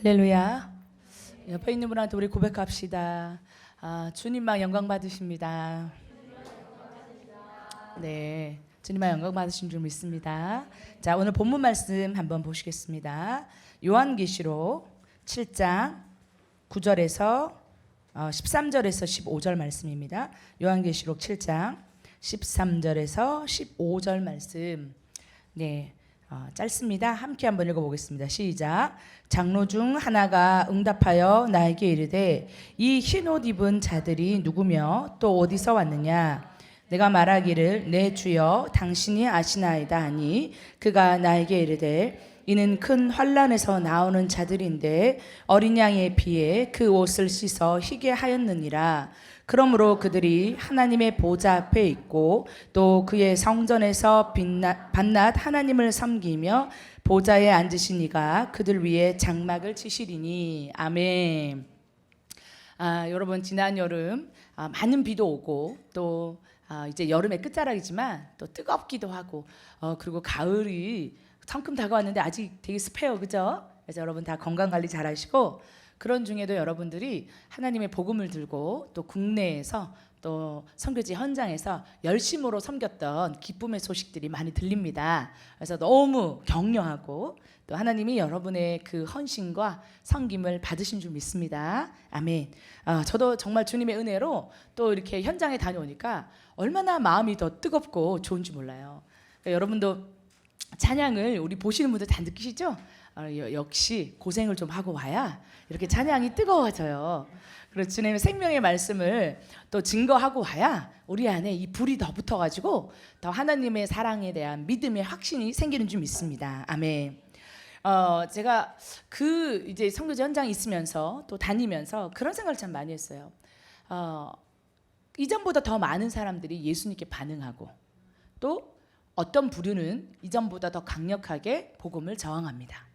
할렐루야. 옆에 있는 분한테 우리 고백합시다. 주님만 영광 받으십니다. 네, 주님만 영광 받으신 줄 믿습니다. 자, 오늘 본문 말씀 한번 보시겠습니다. 요한계시록 7장 9절에서 13절에서 15절 말씀입니다. 요한계시록 7장 13절에서 15절 말씀. 네, 짧습니다. 함께 한번 읽어보겠습니다. 시작. 장로 중 하나가 응답하여 나에게 이르되 이 흰옷 입은 자들이 누구며 또 어디서 왔느냐? 내가 말하기를 내 주여 당신이 아시나이다 하니 그가 나에게 이르되 이는 큰 환난에서 나오는 자들인데 어린 양의 피에 그 옷을 씻어 희게 하였느니라. 그러므로 그들이 하나님의 보좌 앞에 있고 또 그의 성전에서 밤낮 하나님을 섬기며 보좌에 앉으신 이가 그들 위에 장막을 치시리니. 아멘. 여러분, 지난 여름 많은 비도 오고 또 이제 여름의 끝자락이지만 또 뜨겁기도 하고 그리고 가을이 성큼 다가왔는데 아직 되게 습해요, 그죠? 그래서 여러분 다 건강 관리 잘 하시고, 그런 중에도 여러분들이 하나님의 복음을 들고 또 국내에서 또 선교지 현장에서 열심으로 섬겼던 기쁨의 소식들이 많이 들립니다. 그래서 너무 격려하고 또 하나님이 여러분의 그 헌신과 섬김을 받으신 줄 믿습니다. 아멘. 저도 정말 주님의 은혜로 또 이렇게 현장에 다녀오니까 얼마나 마음이 더 뜨겁고 좋은지 몰라요. 그러니까 여러분도 찬양을 우리 보시는 분들 다 느끼시죠? 역시 고생을 좀 하고 와야 이렇게 찬양이 뜨거워져요. 그래서 주님의 생명의 말씀을 또 증거하고 와야 우리 안에 이 불이 더 붙어가지고 더 하나님의 사랑에 대한 믿음의 확신이 생기는 줄 믿습니다. 아멘. 제가 그 이제 선교지 현장에 있으면서 또 다니면서 그런 생각을 참 많이 했어요. 이전보다 더 많은 사람들이 예수님께 반응하고 또 어떤 부류는 이전보다 더 강력하게 복음을 저항합니다.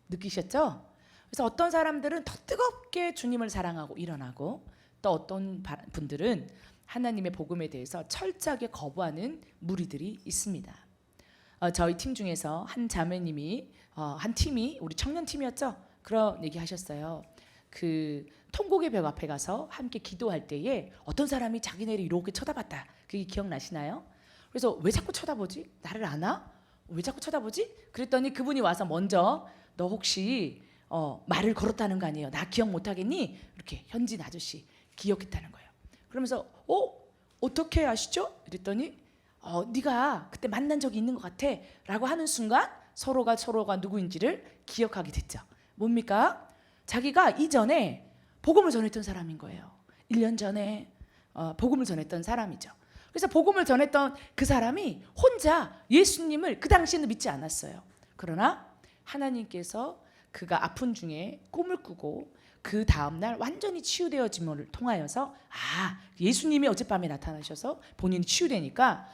느끼셨죠? 그래서 어떤 사람들은 더 뜨겁게 주님을 사랑하고 일어나고 또 어떤 분들은 하나님의 복음에 대해서 철저하게 거부하는 무리들이 있습니다. 저희 팀 중에서 한 자매님이 한 팀이 우리 청년팀이었죠? 그런 얘기 하셨어요. 그 통곡의 벽 앞에 가서 함께 기도할 때에 어떤 사람이 자기네를 이렇게 쳐다봤다. 그게 기억나시나요? 그래서 왜 자꾸 쳐다보지? 나를 아나? 왜 자꾸 쳐다보지? 그랬더니 그분이 와서 먼저 너 혹시 말을 걸었다는 거 아니에요? 나 기억 못하겠니? 이렇게 현진 아저씨 기억했다는 거예요. 그러면서 어떻게 아시죠? 이랬더니 네가 그때 만난 적이 있는 것 같아 라고 하는 순간 서로가 누구인지를 기억하게 됐죠. 뭡니까? 자기가 이전에 복음을 전했던 사람인 거예요. 1년 전에 복음을 전했던 사람이죠. 그래서 복음을 전했던 그 사람이 혼자 예수님을 그 당시에는 믿지 않았어요. 그러나 하나님께서 그가 아픈 중에 꿈을 꾸고 그 다음날 완전히 치유되어짐을 통하여서 예수님이 어젯밤에 나타나셔서 본인이 치유되니까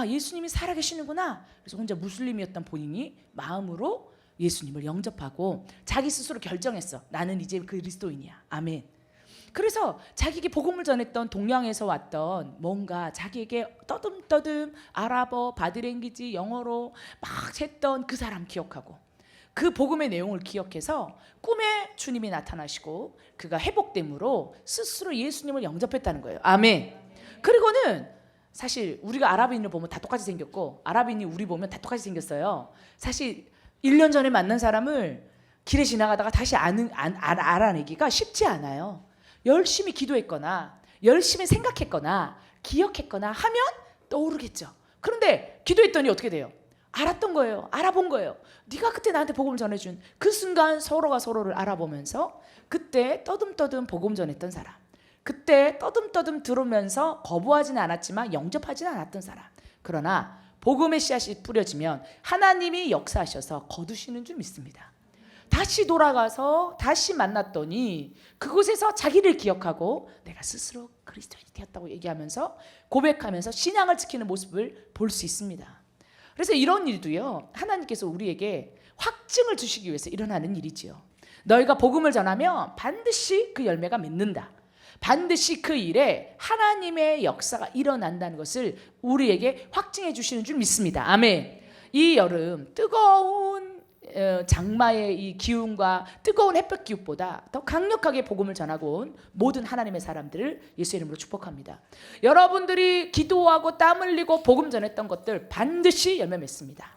예수님이 살아계시는구나. 그래서 혼자 무슬림이었던 본인이 마음으로 예수님을 영접하고 자기 스스로 결정했어. 나는 이제 그리스도인이야. 아멘. 그래서 자기에게 복음을 전했던 동양에서 왔던 뭔가 자기에게 떠듬떠듬 아랍어, 바디랭귀지, 영어로 막 했던 그 사람 기억하고 그 복음의 내용을 기억해서 꿈에 주님이 나타나시고 그가 회복됨으로 스스로 예수님을 영접했다는 거예요. 아멘. 그리고는 사실 우리가 아랍인을 보면 다 똑같이 생겼고 아랍인이 우리 보면 다 똑같이 생겼어요. 사실 1년 전에 만난 사람을 길에 지나가다가 다시 알아내기가 쉽지 않아요. 열심히 기도했거나 열심히 생각했거나 기억했거나 하면 떠오르겠죠. 그런데 기도했더니 어떻게 돼요? 알았던 거예요. 알아본 거예요. 네가 그때 나한테 복음을 전해준 그 순간 서로가 서로를 알아보면서 그때 떠듬떠듬 복음 전했던 사람, 그때 떠듬떠듬 들으면서 거부하지는 않았지만 영접하지는 않았던 사람, 그러나 복음의 씨앗이 뿌려지면 하나님이 역사하셔서 거두시는 줄 믿습니다. 다시 돌아가서 다시 만났더니 그곳에서 자기를 기억하고 내가 스스로 그리스도인이 되었다고 얘기하면서 고백하면서 신앙을 지키는 모습을 볼 수 있습니다. 그래서 이런 일도요, 하나님께서 우리에게 확증을 주시기 위해서 일어나는 일이지요. 너희가 복음을 전하면 반드시 그 열매가 맺는다. 반드시 그 일에 하나님의 역사가 일어난다는 것을 우리에게 확증해 주시는 줄 믿습니다. 아멘. 이 여름 뜨거운 장마의 이 기운과 뜨거운 햇볕 기운보다 더 강력하게 복음을 전하고 온 모든 하나님의 사람들을 예수의 이름으로 축복합니다. 여러분들이 기도하고 땀 흘리고 복음 전했던 것들 반드시 열매 맺습니다.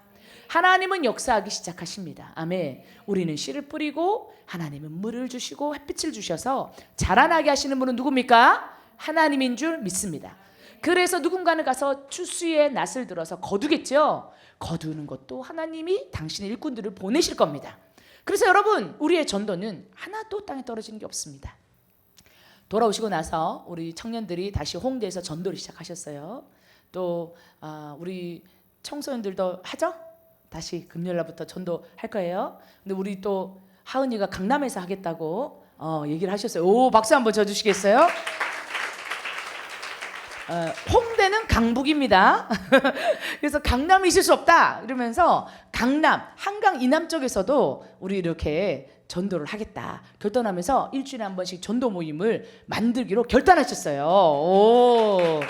하나님은 역사하기 시작하십니다. 아멘. 우리는 씨를 뿌리고 하나님은 물을 주시고 햇빛을 주셔서 자라나게 하시는 분은 누굽니까? 하나님인 줄 믿습니다. 그래서 누군가는 가서 추수의 낫을 들어서 거두겠죠. 거두는 것도 하나님이 당신의 일꾼들을 보내실 겁니다. 그래서 여러분, 우리의 전도는 하나도 땅에 떨어지는 게 없습니다. 돌아오시고 나서 우리 청년들이 다시 홍대에서 전도를 시작하셨어요. 또 우리 청소년들도 하죠? 다시 금요일날부터 전도할 거예요. 근데 우리 또 하은이가 강남에서 하겠다고 얘기를 하셨어요. 오, 박수 한번 쳐주시겠어요? 홍대는 강북입니다. 그래서 강남이 있을 수 없다 이러면서 강남, 한강 이남 쪽에서도 우리 이렇게 전도를 하겠다 결단하면서 일주일에 한 번씩 전도 모임을 만들기로 결단하셨어요. 오.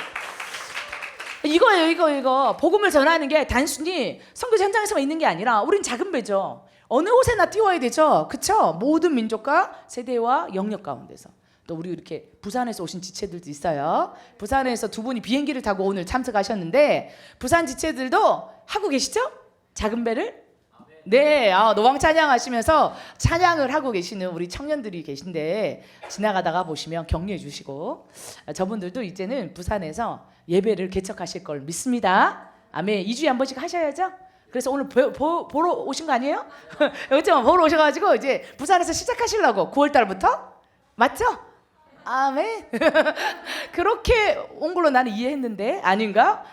이거예요, 이거. 복음을 전하는 게 단순히 선교지 현장에서만 있는 게 아니라 우린 작은 배죠. 어느 곳에나 띄워야 되죠. 그렇죠? 모든 민족과 세대와 영역 가운데서. 또 우리 이렇게 부산에서 오신 지체들도 있어요. 부산에서 두 분이 비행기를 타고 오늘 참석하셨는데 부산 지체들도 하고 계시죠? 작은 배를? 네, 노방 찬양하시면서 찬양을 하고 계시는 우리 청년들이 계신데 지나가다가 보시면 격려해 주시고 저분들도 이제는 부산에서 예배를 개척하실 걸 믿습니다. 아멘. 2주에 한 번씩 하셔야죠. 그래서 오늘 보러 오신 거 아니에요? 여기서 보러 오셔가지고 이제 부산에서 시작하시려고 9월 달부터 맞죠? 아멘. 그렇게 온 걸로 나는 이해했는데 아닌가?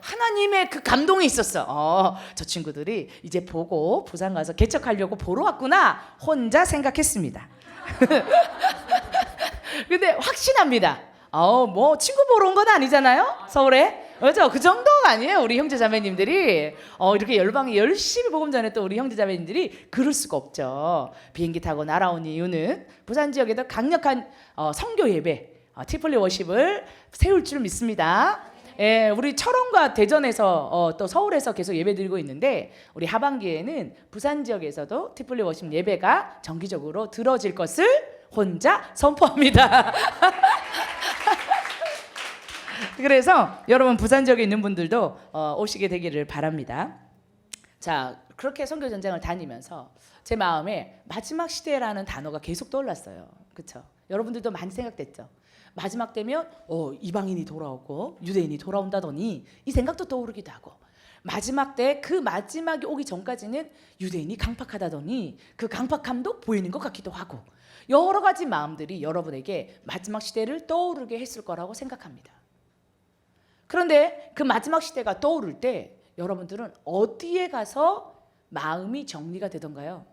하나님의 그 감동이 있었어. 저 친구들이 이제 보고 부산 가서 개척하려고 보러 왔구나 혼자 생각했습니다. 근데 확신합니다. 뭐 친구 보러 온 건 아니잖아요. 서울에. 그렇죠? 그 정도가 아니에요. 우리 형제 자매님들이 이렇게 열방에 열심히 복음 전했던 우리 형제 자매님들이 그럴 수가 없죠. 비행기 타고 날아온 이유는 부산 지역에도 강력한 선교 예배 티플리 워십을 세울 줄 믿습니다. 예, 우리 철원과 대전에서 또 서울에서 계속 예배 드리고 있는데 우리 하반기에는 부산 지역에서도 티플리 워십 예배가 정기적으로 들어질 것을 혼자 선포합니다. 그래서 여러분 부산 지역에 있는 분들도 오시게 되기를 바랍니다. 자, 그렇게 선교 전쟁을 다니면서 제 마음에 마지막 시대라는 단어가 계속 떠올랐어요. 그렇죠? 여러분들도 많이 생각됐죠? 마지막 되면 이방인이 돌아오고 유대인이 돌아온다더니 이 생각도 떠오르기도 하고 마지막 때 그 마지막이 오기 전까지는 유대인이 강팍하다더니 그 강팍함도 보이는 것 같기도 하고 여러 가지 마음들이 여러분에게 마지막 시대를 떠오르게 했을 거라고 생각합니다. 그런데 그 마지막 시대가 떠오를 때 여러분들은 어디에 가서 마음이 정리가 되던가요?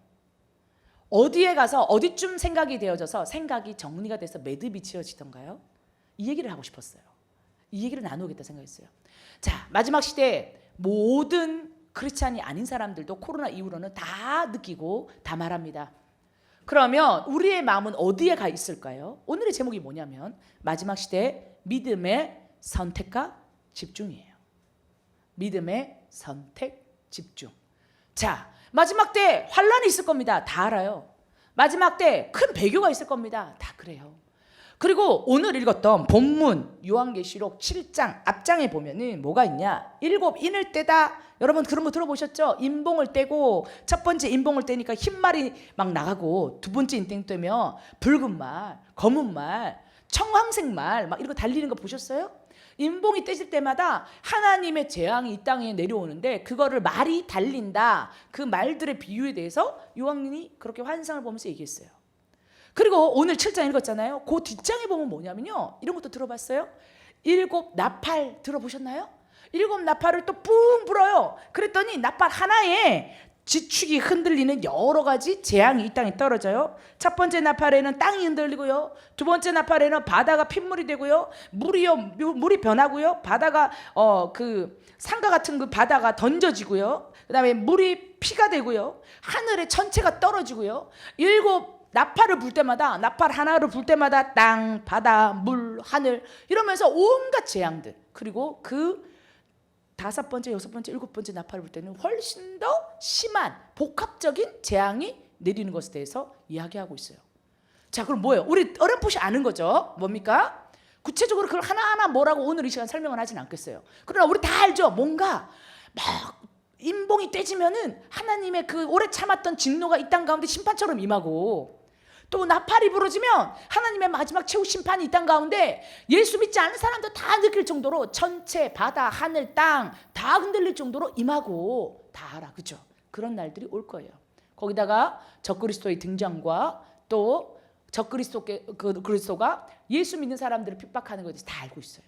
어디에 가서 어디쯤 생각이 되어져서 생각이 정리가 돼서 매듭이 지어지던가요? 이 얘기를 하고 싶었어요. 이 얘기를 나누겠다 생각했어요. 자, 마지막 시대 모든 크리스찬이 아닌 사람들도 코로나 이후로는 다 느끼고 다 말합니다. 그러면 우리의 마음은 어디에 가 있을까요? 오늘의 제목이 뭐냐면 마지막 시대 믿음의 선택과 집중이에요. 믿음의 선택, 집중. 자, 마지막 때 환란이 있을 겁니다. 다 알아요. 마지막 때 큰 배교가 있을 겁니다. 다 그래요. 그리고 오늘 읽었던 본문 요한계시록 7장 앞장에 보면은 뭐가 있냐? 7 인을 떼다. 여러분 그런 거 들어보셨죠? 인봉을 떼고 첫 번째 인봉을 떼니까 흰말이 막 나가고 두 번째 인봉 떼면 붉은 말, 검은 말, 청황색 말 막 이런 거 달리는 거 보셨어요? 인봉이 떼질 때마다 하나님의 재앙이 이 땅에 내려오는데 그거를 말이 달린다. 그 말들의 비유에 대해서 요한이 그렇게 환상을 보면서 얘기했어요. 그리고 오늘 7장 읽었잖아요. 그 뒷장에 보면 뭐냐면요. 이런 것도 들어봤어요? 7 나팔 들어보셨나요? 7 나팔을 또 뿡 불어요. 그랬더니 나팔 하나에 지축이 흔들리는 여러 가지 재앙이 이 땅에 떨어져요. 첫 번째 나팔에는 땅이 흔들리고요. 두 번째 나팔에는 바다가 핏물이 되고요. 물이 변하고요. 바다가 그 상가 같은 그 바다가 던져지고요. 그다음에 물이 피가 되고요. 하늘의 천체가 떨어지고요. 7 나팔을 불 때마다 나팔 하나를 불 때마다 땅, 바다, 물, 하늘 이러면서 온갖 재앙들 그리고 그 다섯 번째, 여섯 번째, 일곱 번째 나팔을 불 때는 훨씬 더 심한 복합적인 재앙이 내리는 것에 대해서 이야기하고 있어요. 자, 그럼 뭐예요? 우리 어렴풋이 아는 거죠. 뭡니까? 구체적으로 그걸 하나하나 뭐라고 오늘 이 시간 설명을 하진 않겠어요. 그러나 우리 다 알죠. 뭔가 막 인봉이 떼지면은 하나님의 그 오래 참았던 진노가 이 땅 가운데 심판처럼 임하고, 또 나팔이 부러지면 하나님의 마지막 최후 심판이 이 땅 가운데 예수 믿지 않은 사람도 다 느낄 정도로 전체 바다, 하늘, 땅 다 흔들릴 정도로 임하고, 다 알아. 그죠? 그런 날들이 올 거예요. 거기다가 적그리스도의 등장과 또 그리스도가 예수 믿는 사람들을 핍박하는 것에 대해서 다 알고 있어요.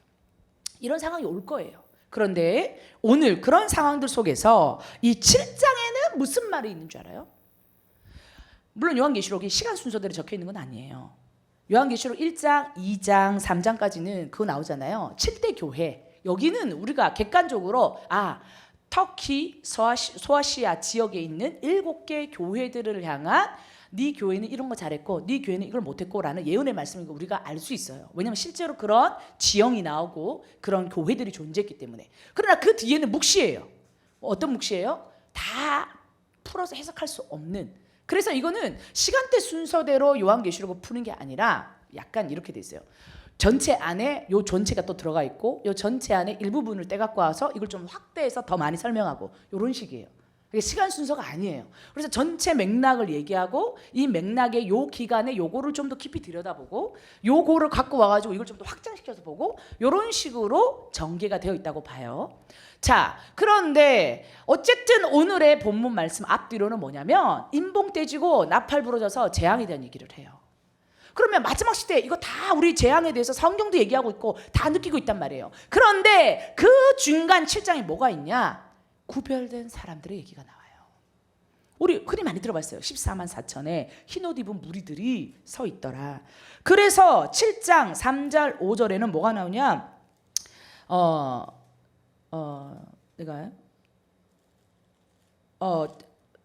이런 상황이 올 거예요. 그런데 오늘 그런 상황들 속에서 이 7장에는 무슨 말이 있는 줄 알아요? 물론 요한계시록이 시간 순서대로 적혀 있는 건 아니에요. 요한계시록 1장, 2장, 3장까지는 그거 나오잖아요. 7대 교회. 여기는 우리가 객관적으로 터키, 소아시아 지역에 있는 7개 교회들을 향한 네 교회는 이런 거 잘했고 네 교회는 이걸 못했고 라는 예언의 말씀인 거 우리가 알 수 있어요. 왜냐하면 실제로 그런 지형이 나오고 그런 교회들이 존재했기 때문에. 그러나 그 뒤에는 묵시예요. 어떤 묵시예요? 다 풀어서 해석할 수 없는. 그래서 이거는 시간대 순서대로 요한계시록을 푸는 게 아니라 약간 이렇게 돼 있어요. 전체 안에 요 전체가 또 들어가 있고 요 전체 안에 일부분을 떼갖고 와서 이걸 좀 확대해서 더 많이 설명하고 이런 식이에요. 이게 시간 순서가 아니에요. 그래서 전체 맥락을 얘기하고 이 맥락의 요 기간에 요거를 좀 더 깊이 들여다보고 요거를 갖고 와가지고 이걸 좀 더 확장시켜서 보고 이런 식으로 전개가 되어 있다고 봐요. 자, 그런데 어쨌든 오늘의 본문 말씀 앞뒤로는 뭐냐면 인봉 떼지고 나팔 부러져서 재앙에 대한 얘기를 해요. 그러면 마지막 시대 이거 다 우리 재앙에 대해서 성경도 얘기하고 있고 다 느끼고 있단 말이에요. 그런데 그 중간 7장에 뭐가 있냐? 구별된 사람들의 얘기가 나와요. 우리 흔히 많이 들어봤어요. 14만 4천에 흰옷 입은 무리들이 서 있더라. 그래서 7장 3절 5절에는 뭐가 나오냐? 내가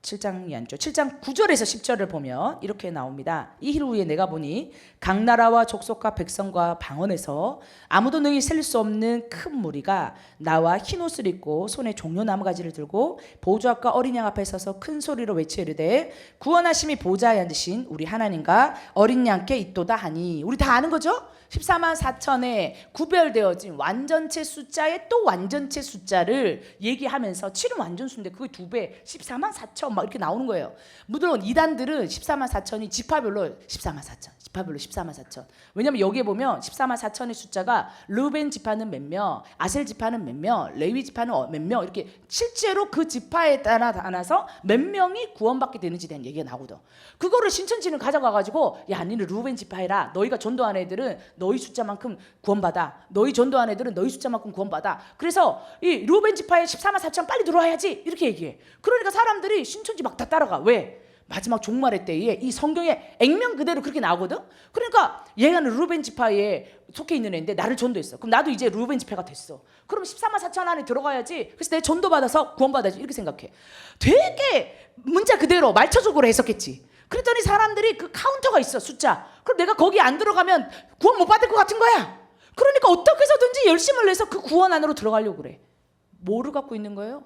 7장이 아니죠. 7장 9절에서 10절을 보면 이렇게 나옵니다. 이 일 후에 내가 보니 각 나라와 족속과 백성과 방언에서 아무도 능히 셀 수 없는 큰 무리가 나와 흰옷을 입고 손에 종려 나무가지를 들고 보좌 앞과 어린 양 앞에 서서 큰 소리로 외치르되 구원하심이 보좌에 앉으신 우리 하나님과 어린 양께 있도다 하니. 우리 다 아는 거죠? 14만 4천에 구별되어진 완전체 숫자에 또 완전체 숫자를 얘기하면서 7은 완전수인데 그게 2배 14만 4천 막 이렇게 나오는 거예요. 물론 이단들은 14만 4천이 지파별로 14만 4천 지파별로 14만 4천. 왜냐면 여기에 보면 14만 4천의 숫자가 르벤 지파는 몇 명, 아셀 지파는 몇 명, 레위 지파는 몇 명, 이렇게 실제로 그 지파에 따라서 몇 명이 구원받게 되는지에 대한 얘기가 나오거든. 그거를 신천지는 가져가가지고 야 니는 르벤 지파해라. 너희가 전도한 애들은 너희 숫자만큼 구원받아. 너희 전도한 애들은 너희 숫자만큼 구원받아. 그래서 이 르벤 지파에 14만 4천 빨리 들어와야지 이렇게 얘기해. 그러니까 사람들이 신천지 막 다 따라가. 왜? 마지막 종말의 때에 이 성경에 액면 그대로 그렇게 나오거든. 그러니까 얘는 르벤 지파에 속해 있는 애인데 나를 전도했어. 그럼 나도 이제 르벤 지파가 됐어. 그럼 14만 4천 안에 들어가야지. 그래서 내 전도받아서 구원받아야지 이렇게 생각해. 되게 문자 그대로 말처적으로 해석했지. 그랬더니 사람들이 그 카운터가 있어, 숫자. 그럼 내가 거기 안 들어가면 구원 못 받을 것 같은 거야. 그러니까 어떻게 해서든지 열심을 내서 그 구원 안으로 들어가려고 그래. 뭐를 갖고 있는 거예요?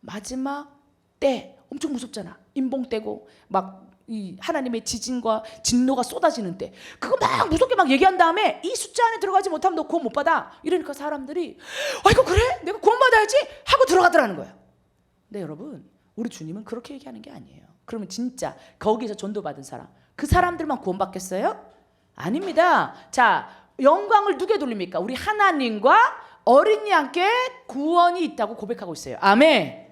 마지막 때 엄청 무섭잖아. 인봉 떼고 막 이 하나님의 지진과 진노가 쏟아지는 때 그거 막 무섭게 막 얘기한 다음에 이 숫자 안에 들어가지 못하면 너 구원 못 받아. 이러니까 사람들이 이거 그래? 내가 구원 받아야지 하고 들어가더라는 거예요. 근데 여러분, 우리 주님은 그렇게 얘기하는 게 아니에요. 그러면 진짜 거기서 전도받은 사람, 그 사람들만 구원받겠어요? 아닙니다. 자, 영광을 누구에 돌립니까? 우리 하나님과 어린 양께 구원이 있다고 고백하고 있어요. 아멘.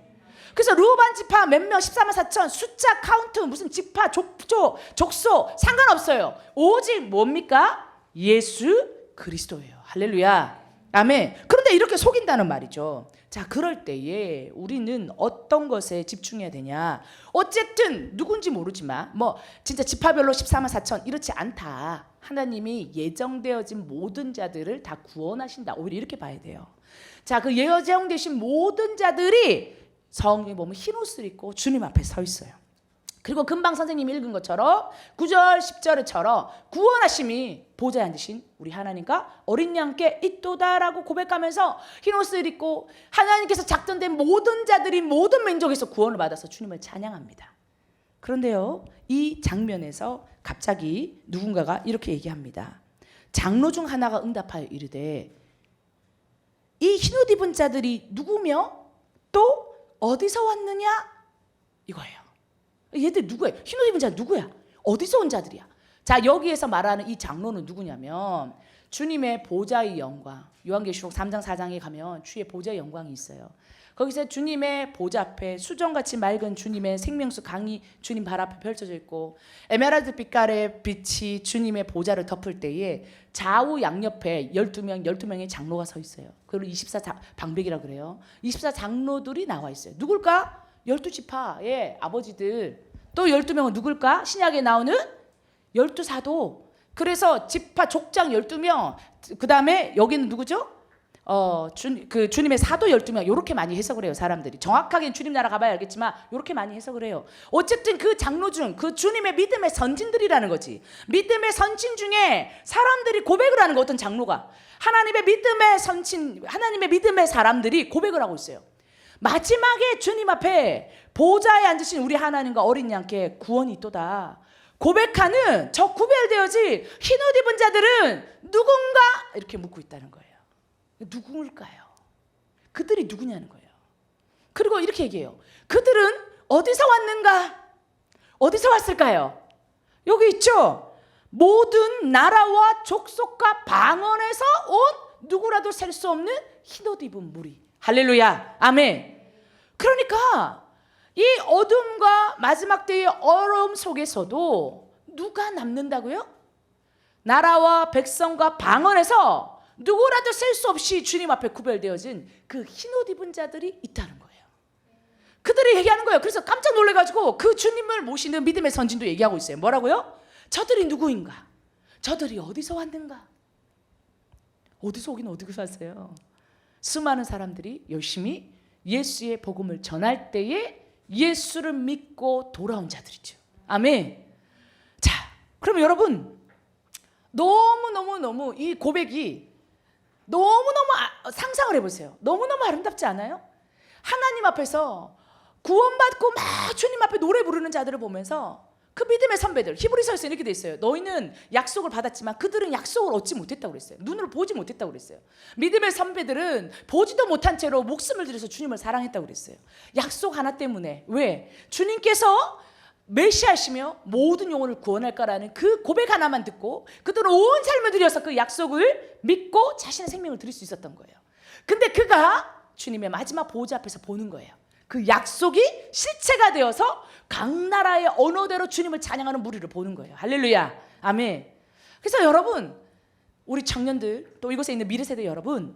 그래서 르벤 지파 몇 명 14만 4천 숫자 카운트 무슨 지파 족조 족소 상관없어요. 오직 뭡니까? 예수 그리스도예요. 할렐루야. 아멘. 그런데 이렇게 속인다는 말이죠. 자, 그럴 때에 우리는 어떤 것에 집중해야 되냐? 어쨌든 누군지 모르지만 뭐 진짜 지파별로 14만 4천 이렇지 않다. 하나님이 예정되어진 모든 자들을 다 구원하신다. 오히려 이렇게 봐야 돼요. 자, 그 예정되신 모든 자들이 성경에 보면 흰옷을 입고 주님 앞에 서 있어요. 그리고 금방 선생님이 읽은 것처럼 9절 10절에처럼 구원하심이 보좌에 앉으신 우리 하나님과 어린 양께 있도다라고 고백하면서 흰 옷을 입고 하나님께서 작정된 모든 자들이 모든 민족에서 구원을 받아서 주님을 찬양합니다. 그런데요, 이 장면에서 갑자기 누군가가 이렇게 얘기합니다. 장로 중 하나가 응답하여 이르되 이 흰옷 입은 자들이 누구며 또 어디서 왔느냐 이거예요. 얘들 누구예요? 흰옷 입은 자 누구야? 어디서 온 자들이야? 자, 여기에서 말하는 이 장로는 누구냐면 주님의 보좌의 영광, 요한계시록 3장 4장에 가면 주의 보좌의 영광이 있어요. 거기서 주님의 보좌 앞에 수정같이 맑은 주님의 생명수 강이 주님 발 앞에 펼쳐져 있고 에메랄드 빛깔의 빛이 주님의 보좌를 덮을 때에 좌우 양옆에 12명의 장로가 서 있어요. 그걸 24방백이라고 그래요. 24장로들이 나와 있어요. 누굴까? 12지파의 아버지들. 또 12명은 누굴까? 신약에 나오는 12사도. 그래서 지파 족장 12명. 그 다음에 여기는 누구죠? 주님의 사도 12명. 이렇게 많이 해석을 해요, 사람들이. 정확하게 주님 나라 가봐야 알겠지만 이렇게 많이 해석을 해요. 어쨌든 그 장로 중 그 주님의 믿음의 선진들이라는 거지. 믿음의 선진 중에 사람들이 고백을 하는 거. 어떤 장로가 하나님의 믿음의 선진, 하나님의 믿음의 사람들이 고백을 하고 있어요. 마지막에 주님 앞에 보좌에 앉으신 우리 하나님과 어린 양께 구원이 있도다 고백하는 저 구별되어지 흰옷 입은 자들은 누군가 이렇게 묻고 있다는 거예요. 누구일까요? 그들이 누구냐는 거예요. 그리고 이렇게 얘기해요. 그들은 어디서 왔는가? 어디서 왔을까요? 여기 있죠. 모든 나라와 족속과 방언에서 온 누구라도 셀 수 없는 흰옷 입은 무리. 할렐루야, 아멘. 그러니까 이 어둠과 마지막 때의 어려움 속에서도 누가 남는다고요? 나라와 백성과 방언에서 누구라도 셀 수 없이 주님 앞에 구별되어진 그 흰옷 입은 자들이 있다는 거예요. 그들이 얘기하는 거예요. 그래서 깜짝 놀라가지고 그 주님을 모시는 믿음의 선진도 얘기하고 있어요. 뭐라고요? 저들이 누구인가? 저들이 어디서 왔는가? 어디서 오긴 어디서 왔어요? 수많은 사람들이 열심히 예수의 복음을 전할 때에 예수를 믿고 돌아온 자들이죠. 아멘. 자, 그럼 여러분 너무 이 고백이 너무너무 상상을 해보세요. 너무너무 아름답지 않아요? 하나님 앞에서 구원받고 막 주님 앞에 노래 부르는 자들을 보면서 그 믿음의 선배들, 히브리서에서 이렇게 돼 있어요. 너희는 약속을 받았지만 그들은 약속을 얻지 못했다고 그랬어요. 눈으로 보지 못했다고 그랬어요. 믿음의 선배들은 보지도 못한 채로 목숨을 들여서 주님을 사랑했다고 그랬어요. 약속 하나 때문에. 왜? 주님께서 메시아시며 모든 영혼을 구원할까라는 그 고백 하나만 듣고 그들은 온 삶을 들여서 그 약속을 믿고 자신의 생명을 드릴 수 있었던 거예요. 근데 그가 주님의 마지막 보좌 앞에서 보는 거예요. 그 약속이 실체가 되어서 각 나라의 언어대로 주님을 찬양하는 무리를 보는 거예요. 할렐루야, 아멘. 그래서 여러분, 우리 청년들 또 이곳에 있는 미래세대 여러분,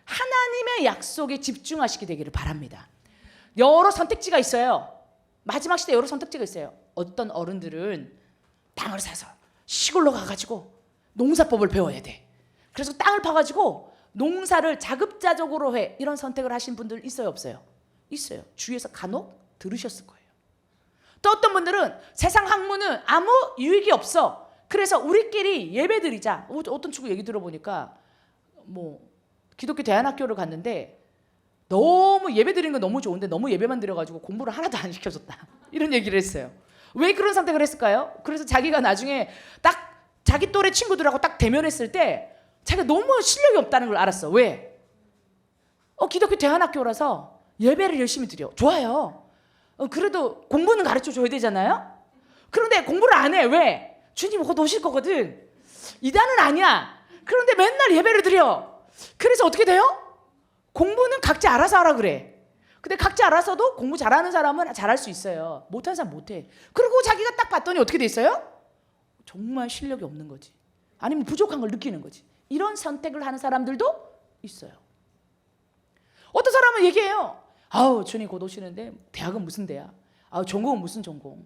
하나님의 약속에 집중하시게 되기를 바랍니다. 여러 선택지가 있어요. 마지막 시대에 여러 선택지가 있어요. 어떤 어른들은 땅을 사서 시골로 가가지고 농사법을 배워야 돼. 그래서 땅을 파가지고 농사를 자급자족으로 해. 이런 선택을 하신 분들 있어요, 없어요? 있어요. 주위에서 간혹 들으셨을 거예요. 또 어떤 분들은 세상 학문은 아무 유익이 없어. 그래서 우리끼리 예배드리자. 어떤 친구 얘기 들어보니까 기독교 대안학교를 갔는데 너무 예배드리는 건 너무 좋은데 너무 예배만 드려가지고 공부를 하나도 안 시켜줬다. 이런 얘기를 했어요. 왜 그런 선택을 했을까요? 그래서 자기가 나중에 딱 자기 또래 친구들하고 딱 대면했을 때 자기가 너무 실력이 없다는 걸 알았어. 왜? 기독교 대안학교라서 예배를 열심히 드려. 좋아요. 그래도 공부는 가르쳐줘야 되잖아요. 그런데 공부를 안 해. 왜? 주님 곧 오실 거거든. 이단은 아니야. 그런데 맨날 예배를 드려. 그래서 어떻게 돼요? 공부는 각자 알아서 하라 그래. 근데 각자 알아서도 공부 잘하는 사람은 잘할 수 있어요. 못하는 사람 못해. 그리고 자기가 딱 봤더니 어떻게 돼 있어요? 정말 실력이 없는 거지. 아니면 부족한 걸 느끼는 거지. 이런 선택을 하는 사람들도 있어요. 어떤 사람은 얘기해요. 아우, 주님 곧 오시는데 대학은 무슨 대학? 아우, 전공은 무슨 전공?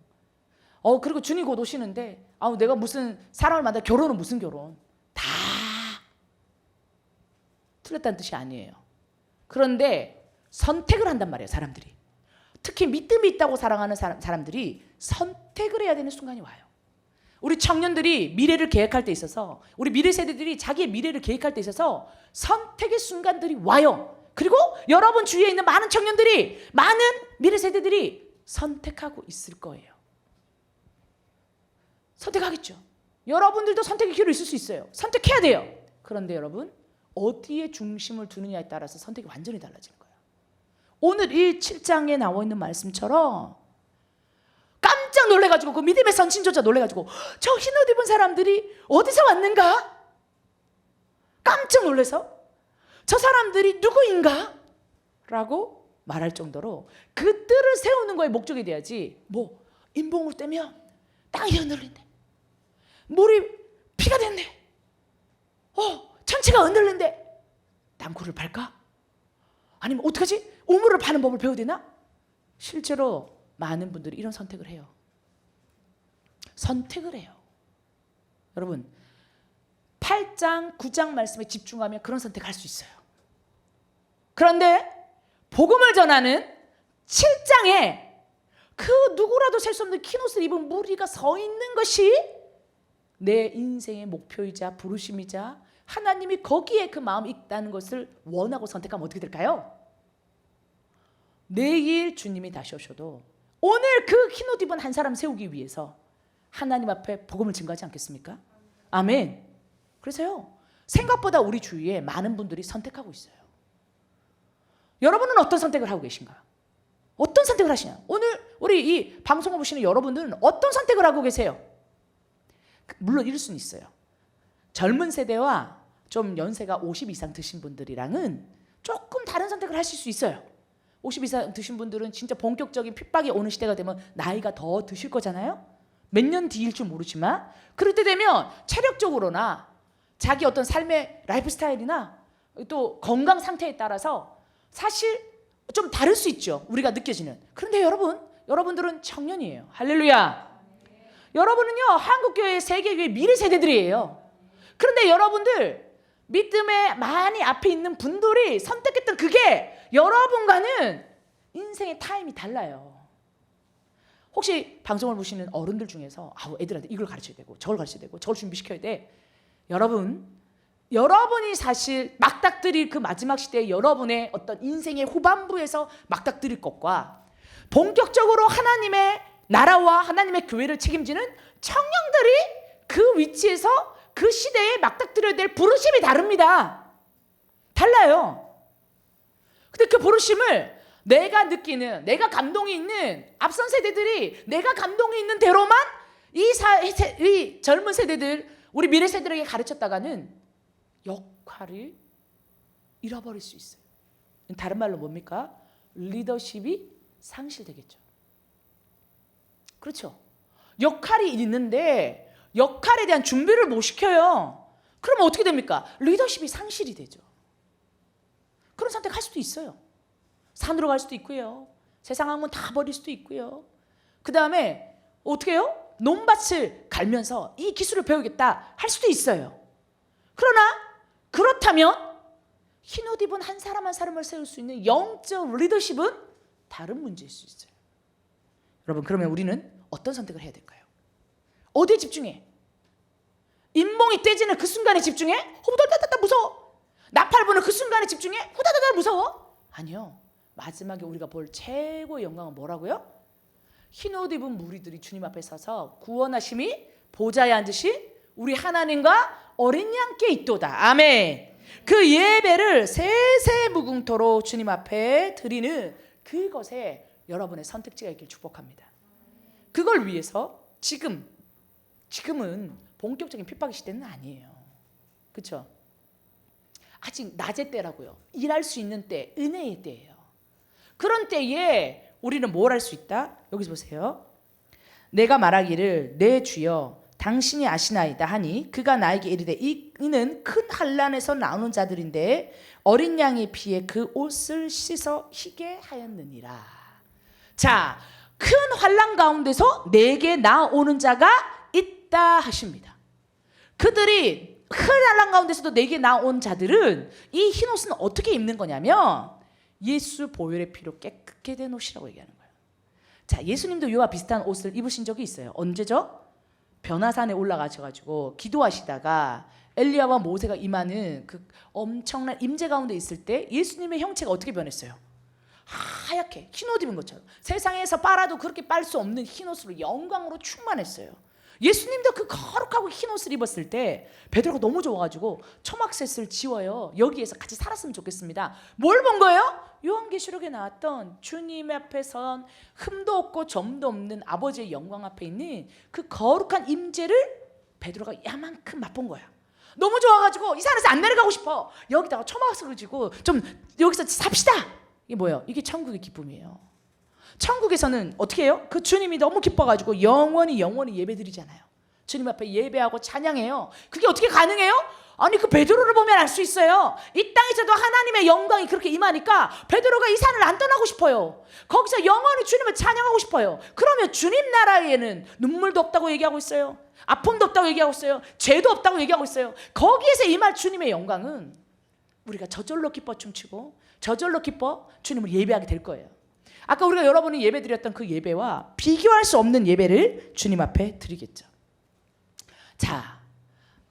그리고 주님 곧 오시는데 아우, 내가 무슨 사람을 만나 결혼은 무슨 결혼? 다 틀렸다는 뜻이 아니에요. 그런데 선택을 한단 말이에요, 사람들이. 특히 믿음이 있다고 사랑하는 사람들이 선택을 해야 되는 순간이 와요. 우리 청년들이 미래를 계획할 때 있어서, 우리 미래 세대들이 자기의 미래를 계획할 때 있어서 선택의 순간들이 와요. 그리고 여러분 주위에 있는 많은 청년들이, 많은 미래 세대들이 선택하고 있을 거예요. 선택하겠죠. 여러분들도 선택의 기회로 있을 수 있어요. 선택해야 돼요. 그런데 여러분, 어디에 중심을 두느냐에 따라서 선택이 완전히 달라지는 거예요. 오늘 이 7장에 나와 있는 말씀처럼 깜짝 놀래가지고, 그 믿음의 선진조차 놀래가지고, 저 흰옷 입은 사람들이 어디서 왔는가? 깜짝 놀라서 저 사람들이 누구인가? 라고 말할 정도로 그 뜰을 세우는 거에 목적이 돼야지, 뭐 인봉으로 떼면 땅이 흔들린대, 물이 피가 된대, 천체가 흔들린대, 땅굴을 팔까? 아니면 어떡하지? 우물을 파는 법을 배워야 되나? 실제로 많은 분들이 이런 선택을 해요. 선택을 해요. 여러분, 8장, 9장 말씀에 집중하면 그런 선택할 수 있어요. 그런데 복음을 전하는 7장에 그 누구라도 셀 수 없는 흰옷을 입은 무리가 서 있는 것이 내 인생의 목표이자 부르심이자 하나님이 거기에 그 마음이 있다는 것을 원하고 선택하면 어떻게 될까요? 내일 주님이 다시 오셔도 오늘 그 흰옷 입은 한 사람 세우기 위해서 하나님 앞에 복음을 증거하지 않겠습니까? 아멘. 그래서요, 생각보다 우리 주위에 많은 분들이 선택하고 있어요. 여러분은 어떤 선택을 하고 계신가요? 어떤 선택을 하시냐? 오늘 우리 이 방송을 보시는 여러분들은 어떤 선택을 하고 계세요? 물론 이럴 수는 있어요. 젊은 세대와 좀 연세가 50 이상 드신 분들이랑은 조금 다른 선택을 하실 수 있어요. 50 이상 드신 분들은 진짜 본격적인 핍박이 오는 시대가 되면 나이가 더 드실 거잖아요. 몇 년 뒤일 줄 모르지만 그럴 때 되면 체력적으로나 자기 어떤 삶의 라이프 스타일이나 또 건강 상태에 따라서 사실 좀 다를 수 있죠. 우리가 느껴지는. 그런데 여러분들은 청년이에요. 할렐루야. 여러분은요, 한국교회, 세계교회 미래 세대들이에요. 그런데 여러분들 믿음에 많이 앞에 있는 분들이 선택했던 그게 여러분과는 인생의 타임이 달라요. 혹시 방송을 보시는 어른들 중에서 애들한테 이걸 가르쳐야 되고 저걸 가르쳐야 되고 저걸 준비시켜야 돼. 여러분이 사실 막닥뜨릴 그 마지막 시대에 여러분의 어떤 인생의 후반부에서 막닥뜨릴 것과 본격적으로 하나님의 나라와 하나님의 교회를 책임지는 청년들이 그 위치에서 그 시대에 막닥뜨려야 될 부르심이 다릅니다. 달라요. 근데 그 부르심을 내가 느끼는, 내가 감동이 있는 앞선 세대들이 내가 감동이 있는 대로만 이 젊은 세대들, 우리 미래 세대들에게 가르쳤다가는 역할을 잃어버릴 수 있어요. 다른 말로 뭡니까? 리더십이 상실되겠죠. 그렇죠. 역할이 있는데 역할에 대한 준비를 못 시켜요. 그러면 어떻게 됩니까? 리더십이 상실이 되죠. 그런 선택할 수도 있어요. 산으로 갈 수도 있고요. 세상 학문 다 버릴 수도 있고요. 그 다음에 어떻게 해요? 논밭을 갈면서 이 기술을 배우겠다 할 수도 있어요. 그러나 그렇다면 흰옷 입은 한 사람 한 사람을 세울 수 있는 영적 리더십은 다른 문제일 수 있어요. 여러분, 그러면 우리는 어떤 선택을 해야 될까요? 어디에 집중해? 인봉이 떼지는 그 순간에 집중해? 후다다다 무서워. 나팔 부는 그 순간에 집중해? 후다다다 무서워? 아니요. 마지막에 우리가 볼 최고의 영광은 뭐라고요? 흰옷 입은 무리들이 주님 앞에 서서 구원하심이 보좌에 앉으신 우리 하나님과 어린 양께 있도다. 아멘. 그 예배를 세세무궁토로 주님 앞에 드리는 그것에 여러분의 선택지가 있길 축복합니다. 그걸 위해서 지금은 본격적인 핍박의 시대는 아니에요. 그렇죠? 아직 낮의 때라고요. 일할 수 있는 때, 은혜의 때예요. 그런 때에 우리는 뭘 할 수 있다? 여기서 보세요. 내가 말하기를 내 주여 당신이 아시나이다 하니 그가 나에게 이르되 이는 큰 환난에서 나오는 자들인데 어린 양의 피에 그 옷을 씻어 희게 하였느니라. 자, 큰 환난 가운데서 내게 나오는 자가 있다 하십니다. 그들이 큰 환난 가운데서도 내게 나온 자들은 이 흰옷은 어떻게 입는 거냐면 예수 보혈의 피로 깨끗게 된 옷이라고 얘기하는 거예요. 자, 예수님도 이와 비슷한 옷을 입으신 적이 있어요. 언제죠? 변화산에 올라가셔가지고 기도하시다가 엘리야와 모세가 임하는 그 엄청난 임재 가운데 있을 때 예수님의 형체가 어떻게 변했어요? 하얗게 흰 옷 입은 것처럼, 세상에서 빨아도 그렇게 빨 수 없는 흰 옷으로 영광으로 충만했어요. 예수님도 그 거룩하고 흰 옷을 입었을 때 베드로가 너무 좋아가지고 초막셋을 지워요. 여기에서 같이 살았으면 좋겠습니다. 뭘 본 거예요? 요한계시록에 나왔던 주님 앞에 선 흠도 없고 점도 없는 아버지의 영광 앞에 있는 그 거룩한 임재를 베드로가 야만큼 맛본 거야. 너무 좋아가지고 이 산에서 안 내려가고 싶어. 여기다가 초막색을 지고 좀 여기서 삽시다. 이게 뭐예요? 이게 천국의 기쁨이에요. 천국에서는 어떻게 해요? 그 주님이 너무 기뻐가지고 영원히 예배드리잖아요. 주님 앞에 예배하고 찬양해요. 그게 어떻게 가능해요? 아니, 그 베드로를 보면 알 수 있어요. 이 땅에서도 하나님의 영광이 그렇게 임하니까 베드로가 이 산을 안 떠나고 싶어요. 거기서 영원히 주님을 찬양하고 싶어요. 그러면 주님 나라에는 눈물도 없다고 얘기하고 있어요. 아픔도 없다고 얘기하고 있어요. 죄도 없다고 얘기하고 있어요. 거기에서 임할 주님의 영광은 우리가 저절로 기뻐 춤추고 저절로 기뻐 주님을 예배하게 될 거예요. 아까 우리가 여러분이 예배 드렸던 그 예배와 비교할 수 없는 예배를 주님 앞에 드리겠죠. 자,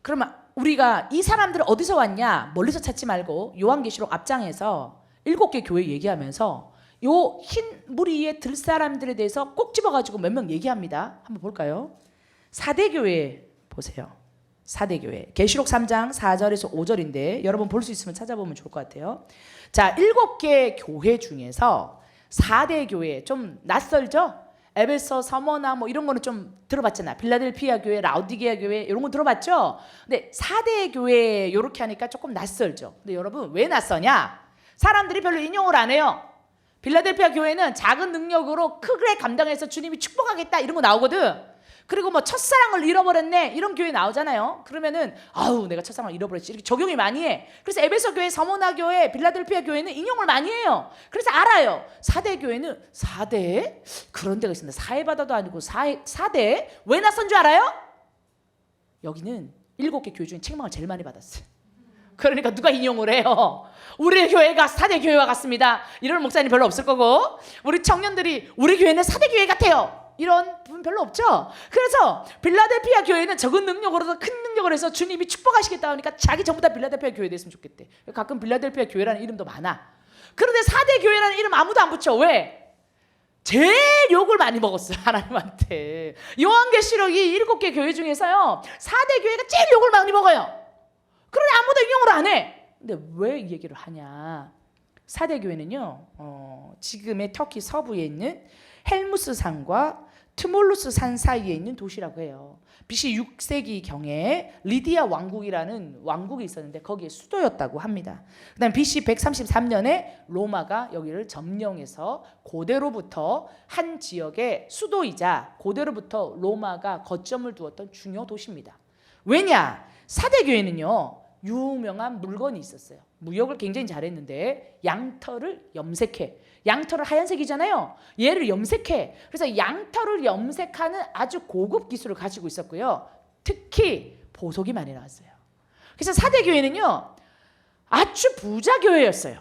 그러면 우리가 이 사람들은 어디서 왔냐? 멀리서 찾지 말고 요한계시록 앞장에서 7개 교회 얘기하면서 요 흰 무리에 들 사람들에 대해서 꼭 집어가지고 몇 명 얘기합니다. 한번 볼까요? 4대 교회 보세요. 4대 교회. 계시록 3장 4절에서 5절인데 여러분 볼 수 있으면 찾아보면 좋을 것 같아요. 자, 7개 교회 중에서 4대 교회 좀 낯설죠? 에베소, 서머나 뭐 이런 거는 좀 들어봤잖아. 빌라델피아 교회, 라우디게아 교회 이런 거 들어봤죠? 근데 4대 교회 이렇게 하니까 조금 낯설죠. 근데 여러분 왜 낯서냐? 사람들이 별로 인용을 안 해요. 빌라델피아 교회는 작은 능력으로 크게 감당해서 주님이 축복하겠다 이런 거 나오거든. 그리고 뭐 첫사랑을 잃어버렸네 이런 교회 나오잖아요. 그러면은 아우 내가 첫사랑을 잃어버렸지 이렇게 적용이 많이 해. 그래서 에베소 교회, 서모나 교회, 빌라델피아 교회는 인용을 많이 해요. 그래서 알아요. 4대 교회는 4대 그런 데가 있습니다. 사해바다도 아니고 4대 왜 낯선 줄 알아요? 여기는 7개 교회 중에 책망을 제일 많이 받았어요. 그러니까 누가 인용을 해요? 우리 교회가 4대 교회와 같습니다. 이런 목사님 별로 없을 거고 우리 청년들이 우리 교회는 4대 교회 같아요. 이런 분 별로 없죠. 그래서 빌라델피아 교회는 적은 능력으로도 큰 능력을 해서 주님이 축복하시겠다 하니까 자기 전부 다 빌라델피아 교회 됐으면 좋겠대. 가끔 빌라델피아 교회라는 이름도 많아. 그런데 4대 교회라는 이름 아무도 안 붙여. 왜? 제일 욕을 많이 먹었어요, 하나님한테. 요한계시록이 7개 교회 중에서요 4대 교회가 제일 욕을 많이 먹어요. 그런데 아무도 인용을 안 해. 근데 왜 이 얘기를 하냐? 4대 교회는요 지금의 터키 서부에 있는 헬무스 산과 트몰루스 산 사이에 있는 도시라고 해요. BC 6세기 경에 리디아 왕국이라는 왕국이 있었는데 거기에 수도였다고 합니다. 그다음 BC 133년에 로마가 여기를 점령해서 고대로부터 한 지역의 수도이자 고대로부터 로마가 거점을 두었던 중요 도시입니다. 왜냐? 4대 교회는요 유명한 물건이 있었어요. 무역을 굉장히 잘했는데 양털을 염색해. 양털은 하얀색이잖아요. 얘를 염색해. 그래서 양털을 염색하는 아주 고급 기술을 가지고 있었고요. 특히 보석이 많이 나왔어요. 그래서 4대 교회는요 아주 부자 교회였어요.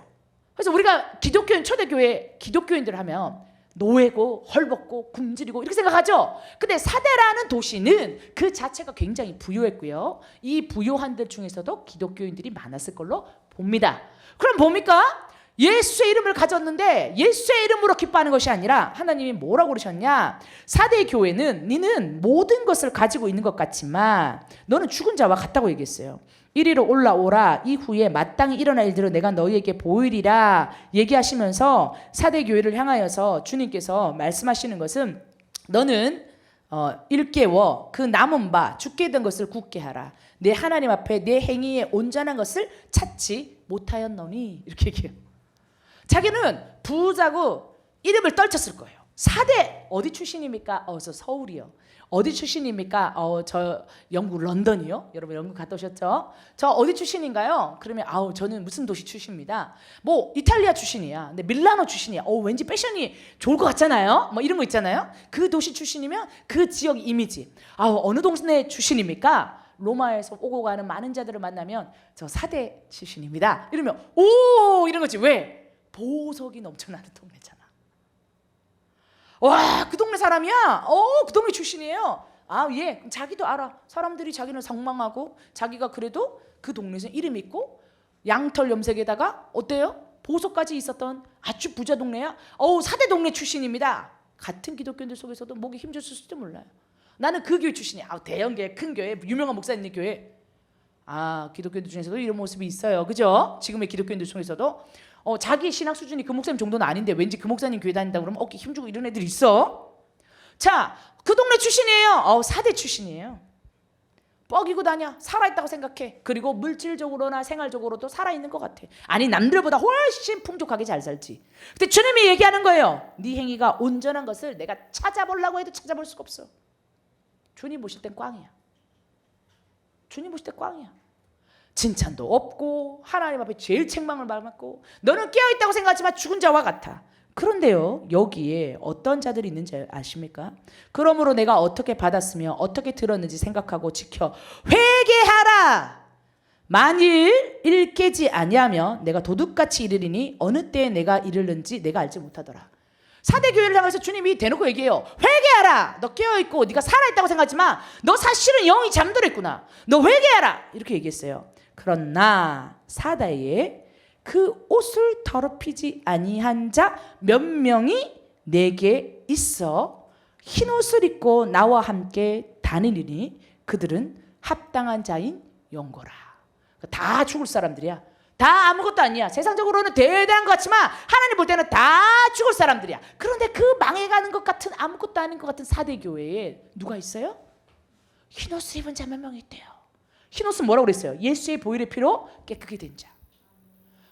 그래서 우리가 기독교인 초대교회 기독교인들 하면 노예고 헐벗고 굶주리고 이렇게 생각하죠. 근데 4대라는 도시는 그 자체가 굉장히 부유했고요. 이 부유한 들 중에서도 기독교인들이 많았을 걸로 봅니다. 그럼 뭡니까? 예수의 이름을 가졌는데 예수의 이름으로 기뻐하는 것이 아니라 하나님이 뭐라고 그러셨냐? 4대 교회는 너는 모든 것을 가지고 있는 것 같지만 너는 죽은 자와 같다고 얘기했어요. 이리로 올라오라. 이후에 마땅히 일어날 일들을 내가 너희에게 보이리라 얘기하시면서 4대 교회를 향하여서 주님께서 말씀하시는 것은 너는 일깨워 그 남은 바 죽게 된 것을 굳게 하라. 내 하나님 앞에 내 행위에 온전한 것을 찾지 못하였노니 이렇게 얘기해요. 자기는 부자고 이름을 떨쳤을 거예요. 4대 어디 출신입니까? 저 서울이요. 어디 출신입니까? 저 영국 런던이요. 여러분 영국 갔다 오셨죠? 저 어디 출신인가요? 그러면 저는 무슨 도시 출신입니다. 뭐 이탈리아 출신이야. 근데 밀라노 출신이야. 왠지 패션이 좋을 것 같잖아요. 뭐 이런 거 있잖아요. 그 도시 출신이면 그 지역 이미지. 어느 동네 출신입니까? 로마에서 오고 가는 많은 자들을 만나면 저 4대 출신입니다. 이러면 오 이런 거지. 왜? 보석이 넘쳐나는 동네잖아. 와, 그 동네 사람이야? 그 동네 출신이에요. 아, 예. 그럼 자기도 알아. 사람들이 자기는 성망하고 자기가 그래도 그 동네에서 이름 있고 양털 염색에다가 어때요? 보석까지 있었던 아주 부자 동네야. 4대 동네 출신입니다. 같은 기독교인들 속에서도 목이 힘줬을 수도 몰라요. 나는 그 교회 출신이야. 대형 교회, 큰 교회, 유명한 목사 있는 교회. 기독교인들 중에서도 이런 모습이 있어요. 그죠? 지금의 기독교인들 중에서도 자기 신학 수준이 그 목사님 정도는 아닌데 왠지 그 목사님 교회 다닌다 그러면 어깨 힘주고 이런 애들이 있어. 자, 그 동네 출신이에요. 4대 출신이에요. 뻐기고 다녀. 살아있다고 생각해. 그리고 물질적으로나 생활적으로도 살아있는 것 같아. 아니, 남들보다 훨씬 풍족하게 잘 살지. 근데 주님이 얘기하는 거예요. 네 행위가 온전한 것을 내가 찾아보려고 해도 찾아볼 수가 없어. 주님 보실 땐 꽝이야. 주님 보실 때 꽝이야. 칭찬도 없고 하나님 앞에 제일 책망을 받고 너는 깨어있다고 생각하지만 죽은 자와 같아. 그런데요, 여기에 어떤 자들이 있는지 아십니까? 그러므로 내가 어떻게 받았으며 어떻게 들었는지 생각하고 지켜 회개하라. 만일 일 깨지 아니하면 내가 도둑같이 이르리니 어느 때에 내가 이르는지 내가 알지 못하더라. 4대 교회를 향해서 주님이 대놓고 얘기해요. 회개하라. 너 깨어있고 네가 살아있다고 생각하지만 너 사실은 영이 잠들었구나. 너 회개하라. 이렇게 얘기했어요. 그러나 사다에 그 옷을 더럽히지 아니한 자 몇 명이 내게 있어 흰 옷을 입고 나와 함께 다니리니 그들은 합당한 자인 용거라. 다 죽을 사람들이야. 다 아무것도 아니야. 세상적으로는 대단한 것 같지만 하나님 볼 때는 다 죽을 사람들이야. 그런데 그 망해가는 것 같은 아무것도 아닌 것 같은 4대 교회에 누가 있어요? 흰 옷을 입은 자 몇 명이 있대요. 흰 옷은 뭐라고 그랬어요? 예수의 보혈의 피로 깨끗게 된 자.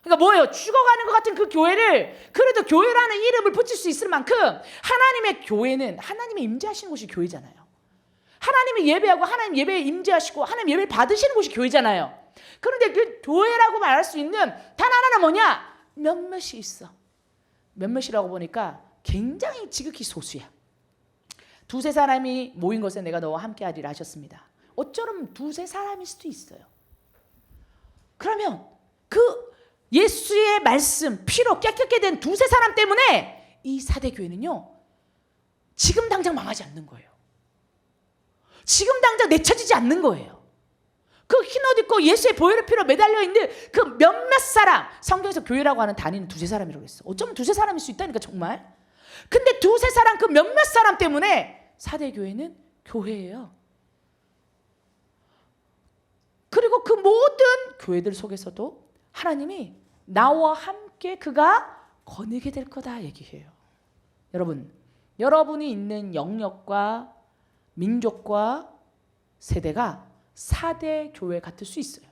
그러니까 뭐예요? 죽어가는 것 같은 그 교회를 그래도 교회라는 이름을 붙일 수 있을 만큼 하나님의 교회는 하나님의 임재하시는 곳이 교회잖아요. 하나님이 예배하고 하나님 예배에 임재하시고 하나님 예배를 받으시는 곳이 교회잖아요. 그런데 그 교회라고 말할 수 있는 단 하나는 뭐냐? 몇몇이 있어. 몇몇이라고 보니까 굉장히 지극히 소수야. 2-3 사람이 모인 것에 내가 너와 함께 하리라 하셨습니다. 어쩌면 2-3 사람일 수도 있어요. 그러면 그 예수의 말씀 피로 깨끗게 된 2-3 사람 때문에 이 4대 교회는요 지금 당장 망하지 않는 거예요. 지금 당장 내쳐지지 않는 거예요. 그 흰 옷 입고 예수의 보혈의 피로 매달려 있는 그 몇몇 사람, 성경에서 교회라고 하는 단위는 2-3 사람이라고 했어. 어쩌면 2-3 사람일 수 있다니까 정말. 근데 2-3 사람 그 몇몇 사람 때문에 4대 교회는 교회예요. 그리고 그 모든 교회들 속에서도 하나님이 나와 함께 그가 거느게 될 거다 얘기해요. 여러분, 여러분이 있는 영역과 민족과 세대가 4대 교회 같을 수 있어요.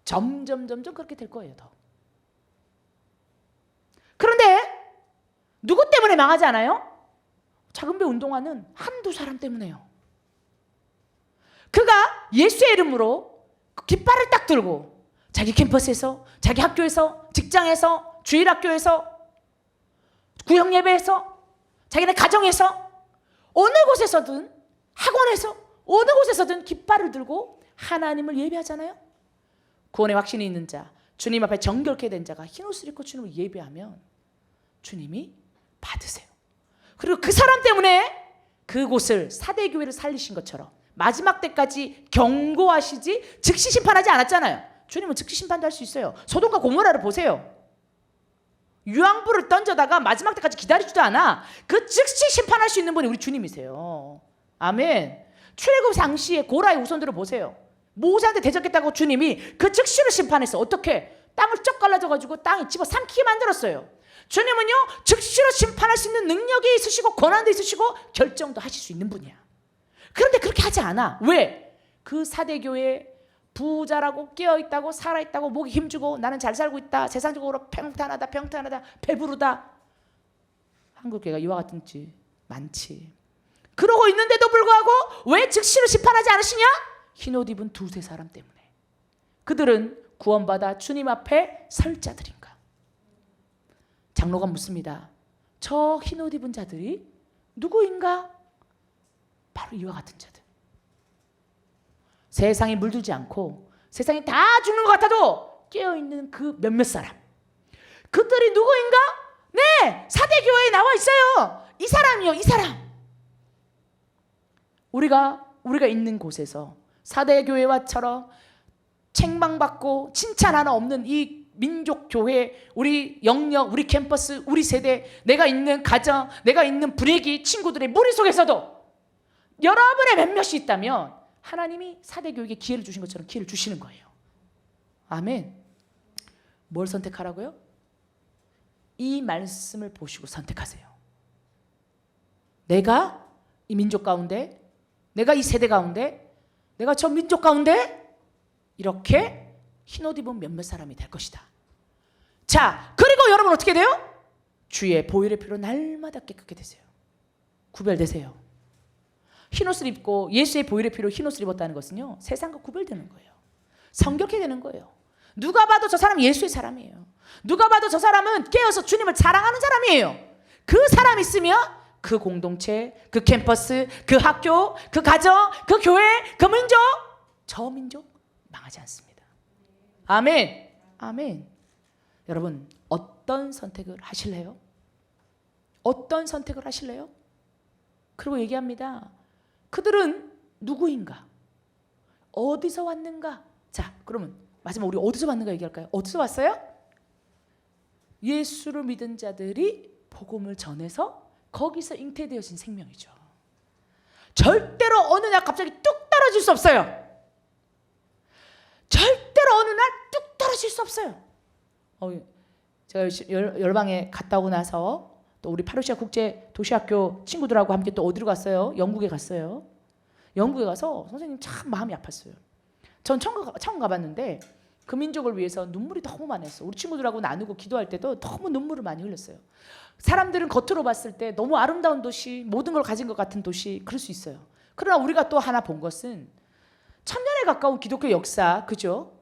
점점 그렇게 될 거예요. 더. 그런데 누구 때문에 망하지 않아요? 작은배 운동화는 1-2 사람 때문에요. 그가 예수의 이름으로 깃발을 딱 들고 자기 캠퍼스에서, 자기 학교에서, 직장에서, 주일학교에서, 구역예배에서, 자기네 가정에서, 어느 곳에서든, 학원에서, 어느 곳에서든 깃발을 들고 하나님을 예배하잖아요. 구원의 확신이 있는 자, 주님 앞에 정결케 된 자가 흰 옷을 입고 주님을 예배하면 주님이 받으세요. 그리고 그 사람 때문에 그곳을 4대 교회를 살리신 것처럼 마지막 때까지 경고하시지 즉시 심판하지 않았잖아요. 주님은 즉시 심판도 할 수 있어요. 소돔과 고모라를 보세요. 유황불을 던져다가 마지막 때까지 기다리지도 않아. 그 즉시 심판할 수 있는 분이 우리 주님이세요. 아멘. 출애굽 당시에 고라의 후손들을 보세요. 모세한테 대적했다고 주님이 그 즉시로 심판했어. 어떻게? 땅을 쩍 갈라져가지고 땅에 집어 삼키게 만들었어요. 주님은요 즉시로 심판할 수 있는 능력이 있으시고 권한도 있으시고 결정도 하실 수 있는 분이야. 그런데 그렇게 하지 않아. 왜? 그 4대 교회에 부자라고 깨어있다고 살아있다고 목이 힘주고 나는 잘 살고 있다. 세상적으로 평탄하다 배부르다. 한국교회가 이와 같은 지 많지. 그러고 있는데도 불구하고 왜 즉시로 심판하지 않으시냐? 흰옷 입은 2-3 사람 때문에. 그들은 구원받아 주님 앞에 설 자들인가? 장로가 묻습니다. 저 흰옷 입은 자들이 누구인가? 바로 이와 같은 자들. 세상에 물들지 않고 세상이 다 죽는 것 같아도 깨어있는 그 몇몇 사람. 그들이 누구인가? 네, 4대 교회에 나와 있어요. 이 사람이요, 이 사람. 우리가 있는 곳에서 사대교회와처럼 책망받고 칭찬 하나 없는 이 민족교회, 우리 영역, 우리 캠퍼스, 우리 세대, 내가 있는 가정, 내가 있는 분위기, 친구들의 무리 속에서도 여러분의 몇몇이 있다면 하나님이 사대교회에 기회를 주신 것처럼 기회를 주시는 거예요. 아멘. 뭘 선택하라고요? 이 말씀을 보시고 선택하세요. 내가 이 민족 가운데, 내가 이 세대 가운데, 내가 저 민족 가운데 이렇게 흰옷 입은 몇몇 사람이 될 것이다. 자, 그리고 여러분 어떻게 돼요? 주의 보혈의 피로 날마다 깨끗게 되세요. 구별되세요. 흰옷을 입고 예수의 보혈의 피로 흰옷을 입었다는 것은요, 세상과 구별되는 거예요. 성격해 되는 거예요. 누가 봐도 저 사람은 예수의 사람이에요. 누가 봐도 저 사람은 깨어서 주님을 자랑하는 사람이에요. 그 사람 있으면 그 공동체, 그 캠퍼스, 그 학교, 그 가정, 그 교회, 그 민족, 저 민족 망하지 않습니다. 아멘. 아멘. 여러분, 어떤 선택을 하실래요? 어떤 선택을 하실래요? 그리고 얘기합니다. 그들은 누구인가? 어디서 왔는가? 자, 그러면 마지막 우리 어디서 왔는가 얘기할까요? 어디서 왔어요? 예수를 믿은 자들이 복음을 전해서 거기서 잉태되어진 생명이죠. 절대로 어느 날 갑자기 뚝 떨어질 수 없어요. 절대로 어느 날 뚝 떨어질 수 없어요. 제가 열방에 갔다 오고 나서 또 우리 파루시아 국제 도시학교 친구들하고 함께 또 어디로 갔어요? 영국에 갔어요. 영국에 가서 선생님 참 마음이 아팠어요. 전 처음 가봤는데 그 민족을 위해서 눈물이 너무 많았어요. 우리 친구들하고 나누고 기도할 때도 너무 눈물을 많이 흘렸어요. 사람들은 겉으로 봤을 때 너무 아름다운 도시, 모든 걸 가진 것 같은 도시, 그럴 수 있어요. 그러나 우리가 또 하나 본 것은 1000년에 가까운 기독교 역사, 그죠?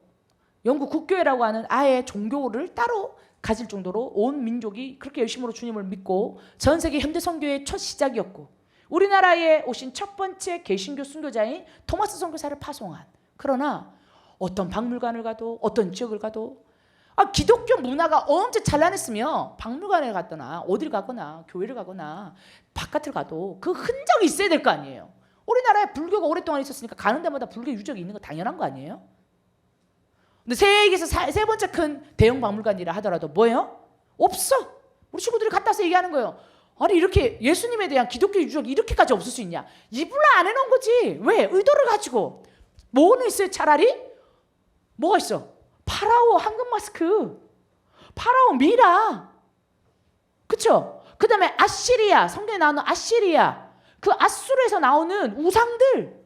영국 국교회라고 하는 아예 종교를 따로 가질 정도로 온 민족이 그렇게 열심으로 주님을 믿고 전 세계 현대 선교의 첫 시작이었고, 우리나라에 오신 첫 번째 개신교 순교자인 토마스 선교사를 파송한, 그러나 어떤 박물관을 가도 어떤 지역을 가도 기독교 문화가 엄청 찬란했으면 박물관에 갔거나 어딜 가거나 교회를 가거나 바깥을 가도 그 흔적이 있어야 될 거 아니에요. 우리나라에 불교가 오랫동안 있었으니까 가는 데마다 불교 유적이 있는 거 당연한 거 아니에요? 근데 세계에서 세 번째 큰 대형 박물관이라 하더라도 뭐예요? 없어. 우리 친구들이 갔다 와서 얘기하는 거예요. 아니 이렇게 예수님에 대한 기독교 유적이 이렇게까지 없을 수 있냐? 이불로 안 해놓은 거지. 왜? 의도를 가지고. 뭐는 있어요 차라리? 뭐가 있어? 파라오 황금 마스크, 파라오 미라, 그쵸? 그 다음에 아시리아, 성경에 나오는 아시리아, 그 아수르에서 나오는 우상들,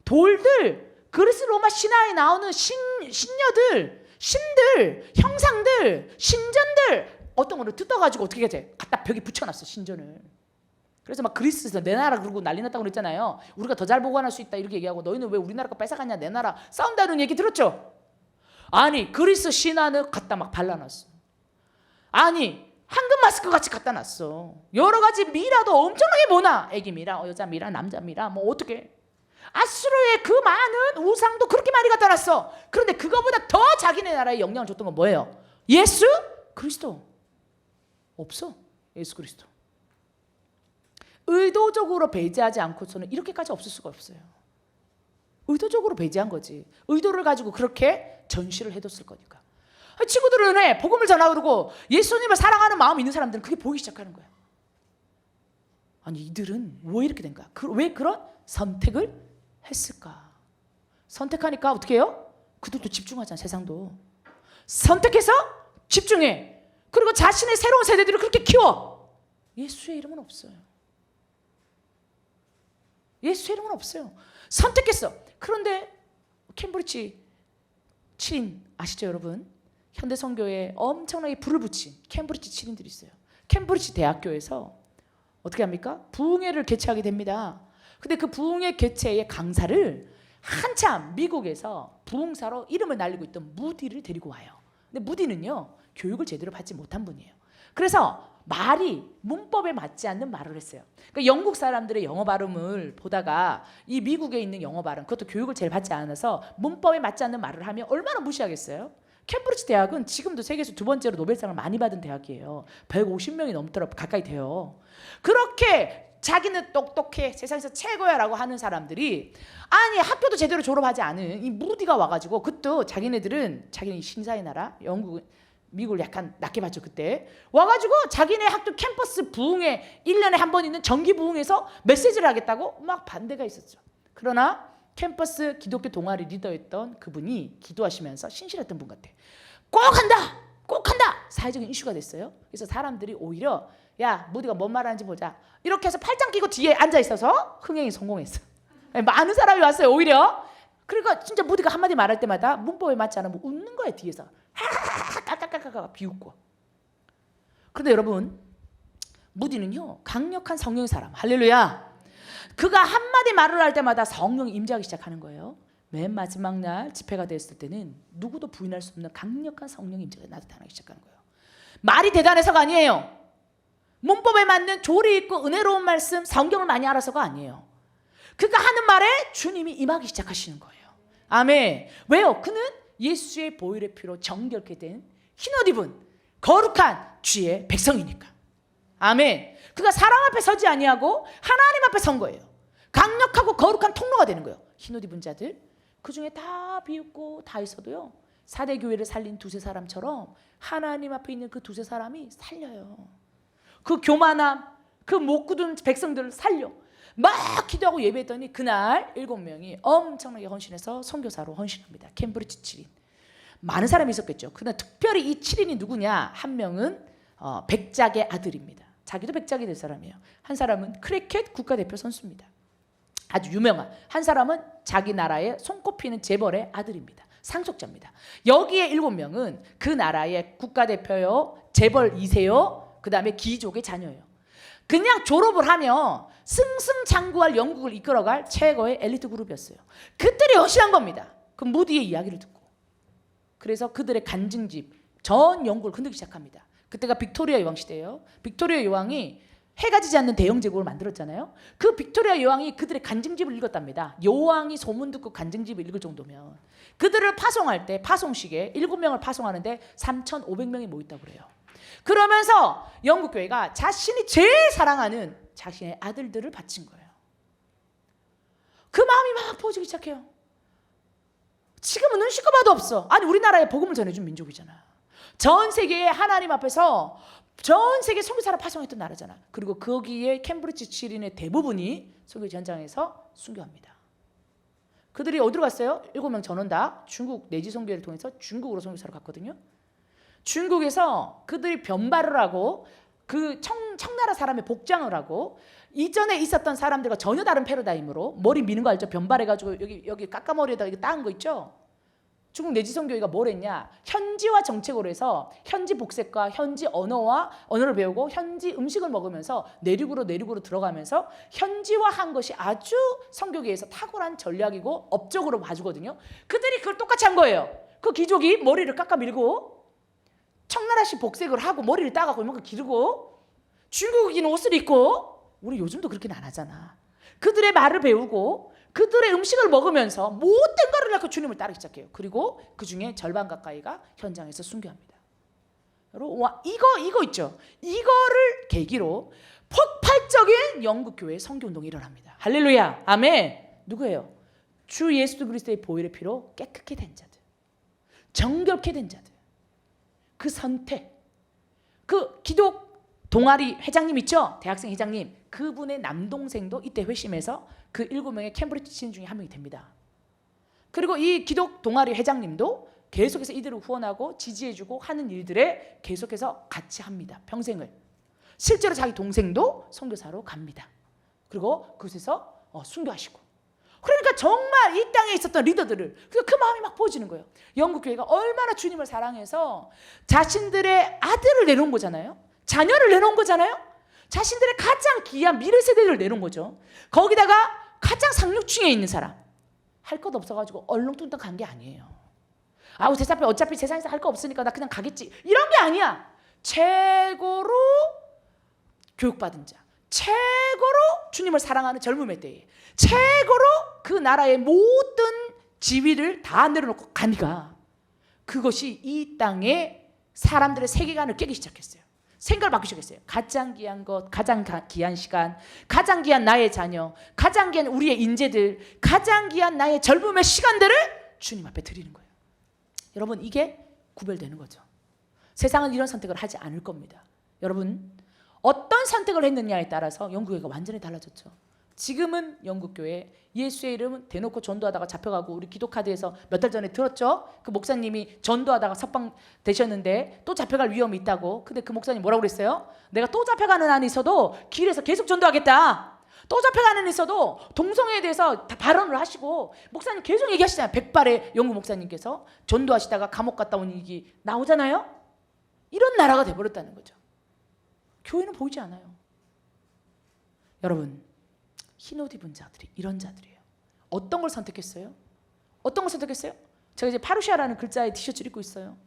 돌들, 그리스 로마 신화에 나오는 신녀들, 신들, 형상들, 신전들, 어떤 거를 뜯어가지고 어떻게 하지? 갖다 벽에 붙여놨어, 신전을. 그래서 막 그리스에서 내 나라 그러고 난리 났다고 그랬잖아요. 우리가 더 잘 보관할 수 있다 이렇게 얘기하고, 너희는 왜 우리나라 거 뺏어갔냐, 내 나라 싸운다는 얘기 들었죠? 아니 그리스 신화는 갖다 막 발라놨어. 아니 황금 마스크 같이 갖다 놨어. 여러 가지 미라도 엄청나게 많아. 애기 미라, 여자 미라, 남자 미라, 뭐 어떻게. 아수르의 그 많은 우상도 그렇게 많이 갖다 놨어. 그런데 그거보다 더 자기네 나라에 영향을 줬던 건 뭐예요? 예수 그리스도. 없어. 예수 그리스도. 의도적으로 배제하지 않고서는 이렇게까지 없을 수가 없어요. 의도적으로 배제한 거지. 의도를 가지고 그렇게 전시를 해뒀을 거니까. 친구들은 왜 복음을 전하고 그러고 예수님을 사랑하는 마음이 있는 사람들은 그게 보이기 시작하는 거야. 아니 이들은 왜 이렇게 된가? 왜 그런 선택을 했을까? 선택하니까 어떻게 해요? 그들도 집중하잖아. 세상도 선택해서 집중해. 그리고 자신의 새로운 세대들을 그렇게 키워. 예수의 이름은 없어요. 예수의 이름은 없어요. 선택했어. 그런데 캠브리지 7인 아시죠 여러분? 현대선교에 엄청나게 불을 붙인 캠브리지 7인들이 있어요. 캠브리지 대학교에서 어떻게 합니까? 부흥회를 개최하게 됩니다. 근데 그 부흥회 개최의 강사를 한참 미국에서 부흥사로 이름을 날리고 있던 무디를 데리고 와요. 근데 무디는요 교육을 제대로 받지 못한 분이에요. 그래서 말이 문법에 맞지 않는 말을 했어요. 그러니까 영국 사람들의 영어 발음을 보다가 이 미국에 있는 영어 발음, 그것도 교육을 제일 받지 않아서 문법에 맞지 않는 말을 하면 얼마나 무시하겠어요? 캠브리지 대학은 지금도 세계에서 두 번째로 노벨상을 많이 받은 대학이에요. 150명이 넘도록 가까이 돼요. 그렇게 자기는 똑똑해, 세상에서 최고야 라고 하는 사람들이, 아니 학교도 제대로 졸업하지 않은 이 무디가 와가지고, 그것도 자기네들은 자기네 신사의 나라 영국 미국을 약간 낮게 봤죠. 그때 와가지고 자기네 학교 캠퍼스 부흥회 1년에 한 번 있는 정기 부흥회에서 메시지를 하겠다고 막 반대가 있었죠. 그러나 캠퍼스 기독교 동아리 리더였던 그분이 기도하시면서 신실했던 분 같아. 꼭 한다! 꼭 한다! 사회적인 이슈가 됐어요. 그래서 사람들이 오히려 야 무디가 뭔 말하는지 보자, 이렇게 해서 팔짱 끼고 뒤에 앉아있어서 흥행이 성공했어. 많은 사람이 왔어요 오히려. 그러니까 진짜 무디가 한마디 말할 때마다 문법에 맞지 않으면 웃는 거예요. 뒤에서 까까까까까 비웃고. 그런데 여러분, 무디는요 강력한 성령의 사람, 할렐루야. 그가 한마디 말을 할 때마다 성령이 임재하기 시작하는 거예요. 맨 마지막 날 집회가 됐을 때는 누구도 부인할 수 없는 강력한 성령의 임재가 나타나기 시작하는 거예요. 말이 대단해서가 아니에요. 문법에 맞는 조리 있고 은혜로운 말씀, 성경을 많이 알아서가 아니에요. 그가 하는 말에 주님이 임하기 시작하시는 거예요. 아멘. 왜요? 그는 예수의 보혈의 피로 정결케 된 흰옷 입은 거룩한 주의 백성이니까. 아멘. 그가 사람 앞에 서지 아니하고 하나님 앞에 선 거예요. 강력하고 거룩한 통로가 되는 거예요. 흰옷 입은 자들, 그 중에 다 비웃고 다 있어도요, 사대 교회를 살린 두세 사람처럼 하나님 앞에 있는 그 두세 사람이 살려요. 그 교만함, 그 못 굳은 백성들을 살려. 막 기도하고 예배했더니 그날 7명이 엄청나게 헌신해서 선교사로 헌신합니다. 캠브리지 7인. 많은 사람이 있었겠죠. 그러나 특별히 이 7인이 누구냐? 한 명은 백작의 아들입니다. 자기도 백작이 될 사람이에요. 한 사람은 크리켓 국가대표 선수입니다. 아주 유명한. 한 사람은 자기 나라의 손꼽히는 재벌의 아들입니다. 상속자입니다. 여기에 7명은 그 나라의 국가대표요, 재벌 2세요, 그 다음에 귀족의 자녀예요. 그냥 졸업을 하면 승승장구할 영국을 이끌어갈 최고의 엘리트 그룹이었어요. 그들이 헌신한 겁니다. 그 무디의 이야기를 듣고. 그래서 그들의 간증집, 전 영국을 흔들기 시작합니다. 그때가 빅토리아 여왕 시대예요. 빅토리아 여왕이 해가 지지 않는 대영 제국을 만들었잖아요. 그 빅토리아 여왕이 그들의 간증집을 읽었답니다. 여왕이 소문 듣고 간증집을 읽을 정도면. 그들을 파송할 때 파송식에 7명을 파송하는데 3,500명이 모였다고 그래요. 그러면서 영국 교회가 자신이 제일 사랑하는 자신의 아들들을 바친 거예요. 그 마음이 막 부어지기 시작해요. 지금은 눈 씻고 봐도 없어. 아니 우리나라에 복음을 전해준 민족이잖아. 전 세계에 하나님 앞에서 전 세계 선교사를 파송했던 나라잖아. 그리고 거기에 캠브리지 7인의 대부분이 선교 현장에서 순교합니다. 그들이 어디로 갔어요? 7명 전원 다 중국 내지 선교회를 통해서 중국으로 선교사로 갔거든요. 중국에서 그들이 변발을 하고 그 청나라 사람의 복장을 하고 이전에 있었던 사람들과 전혀 다른 패러다임으로 머리 미는 거 알죠? 변발해가지고 여기 깎아머리에다가 이게 따은 거 있죠? 중국 내지선교회가 뭘 했냐? 현지화 정책으로 해서 현지 복색과 현지 언어를 배우고 현지 음식을 먹으면서 내륙으로 들어가면서 현지화한 것이 아주 선교계에서 탁월한 전략이고 업적으로 봐주거든요. 그들이 그걸 똑같이 한 거예요. 그 귀족이 머리를 깎아 밀고 청나라식 복색을 하고 머리를 따가고 이만큼 기르고 중국인 옷을 입고, 우리 요즘도 그렇게는 안 하잖아. 그들의 말을 배우고 그들의 음식을 먹으면서 못된 거를 낳고 주님을 따르기 시작해요. 그리고 그 중에 절반 가까이가 현장에서 순교합니다. 여러분, 이거 있죠. 이거를 계기로 폭발적인 영국 교회의 선교운동이 일어납니다. 할렐루야, 아멘. 누구예요? 주 예수 그리스도의 보혈의 피로 깨끗게 된 자들, 정결케 된 자들, 그 선택, 그 기독 동아리 회장님 있죠? 대학생 회장님, 그분의 남동생도 이때 회심해서 그 7명의 캠브리지 친 중에 한 명이 됩니다. 그리고 이 기독 동아리 회장님도 계속해서 이들을 후원하고 지지해주고 하는 일들에 계속해서 같이 합니다. 평생을. 실제로 자기 동생도 선교사로 갑니다. 그리고 그곳에서 순교하시고. 그러니까 정말 이 땅에 있었던 리더들을, 그 마음이 막 부어지는 거예요. 영국 교회가 얼마나 주님을 사랑해서 자신들의 아들을 내놓은 거잖아요. 자녀를 내놓은 거잖아요. 자신들의 가장 귀한 미래 세대를 내놓은 거죠. 거기다가 가장 상류층에 있는 사람, 할 것 없어가지고 얼렁뚱땅 간 게 아니에요. 아우 어차피 세상에서 할 거 없으니까 나 그냥 가겠지, 이런 게 아니야. 최고로 교육받은 자, 최고로 주님을 사랑하는 젊음의 때에 최고로 그 나라의 모든 지위를 다 내려놓고 가니까 그것이 이 땅에 사람들의 세계관을 깨기 시작했어요. 생각을 바꾸기 시작했어요. 가장 귀한 것, 가장 귀한 시간, 가장 귀한 나의 자녀, 가장 귀한 우리의 인재들, 가장 귀한 나의 젊음의 시간들을 주님 앞에 드리는 거예요. 여러분, 이게 구별되는 거죠. 세상은 이런 선택을 하지 않을 겁니다. 여러분, 어떤 선택을 했느냐에 따라서 영국교회가 완전히 달라졌죠. 지금은 영국교회 예수의 이름은 대놓고 전도하다가 잡혀가고, 우리 기도카드에서 몇 달 전에 들었죠? 그 목사님이 전도하다가 석방되셨는데 또 잡혀갈 위험이 있다고. 근데 그 목사님 뭐라고 그랬어요? 내가 또 잡혀가는 한이 있어도 길에서 계속 전도하겠다. 또 잡혀가는 한이 있어도 동성애에 대해서 다 발언을 하시고, 목사님 계속 얘기하시잖아요. 백발의 영국 목사님께서 전도하시다가 감옥 갔다 온 얘기 나오잖아요. 이런 나라가 돼버렸다는 거죠. 교회는 보이지 않아요. 여러분, 흰옷 입은 자들이 이런 자들이에요. 어떤 걸 선택했어요? 어떤 걸 선택했어요? 제가 이제 파루시아라는 글자의 티셔츠를 입고 있어요.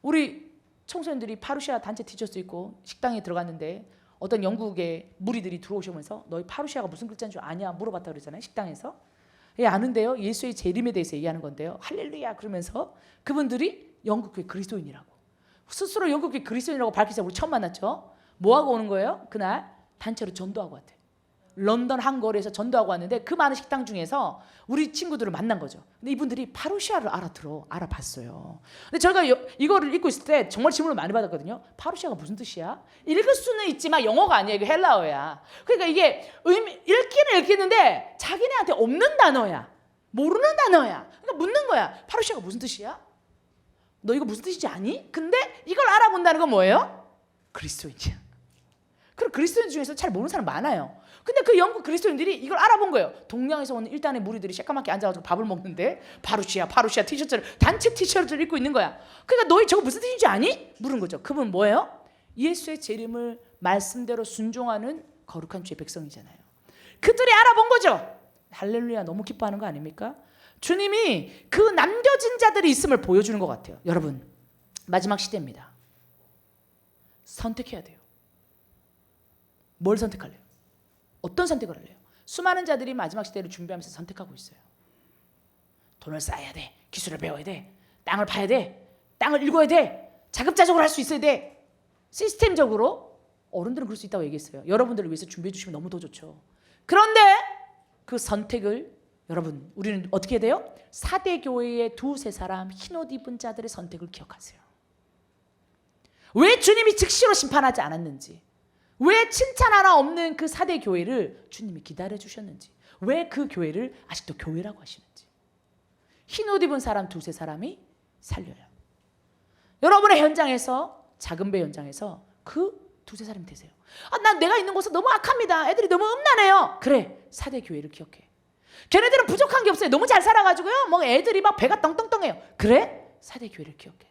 우리 청소년들이 파루시아 단체 티셔츠 입고 식당에 들어갔는데 어떤 영국의 무리들이 들어오시면서 너희 파루시아가 무슨 글자인 줄 아냐 물어봤다 그러잖아요. 식당에서. 예, 아는데요. 예수의 재림에 대해서 얘기하는 건데요. 할렐루야 그러면서 그분들이 영국교회 그리스도인이라고, 스스로 영국교회 그리스도인이라고 밝히자 우리 처음 만났죠. 뭐하고 오는 거예요? 그날 단체로 전도하고 왔대요. 런던 한 거리에서 전도하고 왔는데 그 많은 식당 중에서 우리 친구들을 만난 거죠. 근데 이분들이 파루시아를 알아봤어요. 근데 저희가 이거를 읽고 있을 때 정말 질문을 많이 받았거든요. 파루시아가 무슨 뜻이야? 읽을 수는 있지만 영어가 아니야. 이거 헬라어야. 그러니까 이게 읽기는 읽겠는데 자기네한테 없는 단어야. 모르는 단어야. 그러니까 묻는 거야. 파루시아가 무슨 뜻이야? 너 이거 무슨 뜻인지 아니? 근데 이걸 알아본다는 건 뭐예요? 그리스도인이야. 그럼 그리스도인 중에서 잘 모르는 사람 많아요. 근데 그 영국 그리스도인들이 이걸 알아본 거예요. 동양에서 온 일단의 무리들이 새까맣게 앉아가지고 밥을 먹는데 파루시아 티셔츠를, 단체 티셔츠를 입고 있는 거야. 그러니까 너희 저거 무슨 뜻인지 아니? 물은 거죠. 그분 뭐예요? 예수의 재림을 말씀대로 순종하는 거룩한 주의 백성이잖아요. 그들이 알아본 거죠. 할렐루야, 너무 기뻐하는 거 아닙니까? 주님이 그 남겨진 자들이 있음을 보여주는 것 같아요. 여러분, 마지막 시대입니다. 선택해야 돼요. 뭘 선택할래요? 어떤 선택을 할래요? 수많은 자들이 마지막 시대를 준비하면서 선택하고 있어요. 돈을 쌓아야 돼. 기술을 배워야 돼. 땅을 파야 돼. 땅을 읽어야 돼. 자급자족을 할 수 있어야 돼. 시스템적으로 어른들은 그럴 수 있다고 얘기했어요. 여러분들을 위해서 준비해 주시면 너무 더 좋죠. 그런데 그 선택을 여러분, 우리는 어떻게 해야 돼요? 4대 교회의 두세 사람 흰옷 입은 자들의 선택을 기억하세요. 왜 주님이 즉시로 심판하지 않았는지, 왜 칭찬 하나 없는 그 4대 교회를 주님이 기다려주셨는지, 왜 그 교회를 아직도 교회라고 하시는지. 흰옷 입은 사람 두세 사람이 살려요. 여러분의 현장에서, 작은 배 현장에서 그 두세 사람이 되세요. 난 내가 있는 곳은 너무 악합니다. 애들이 너무 음란해요. 그래, 4대 교회를 기억해. 걔네들은 부족한 게 없어요. 너무 잘 살아가지고요. 뭐 애들이 막 배가 떵떵떵해요. 그래, 4대 교회를 기억해.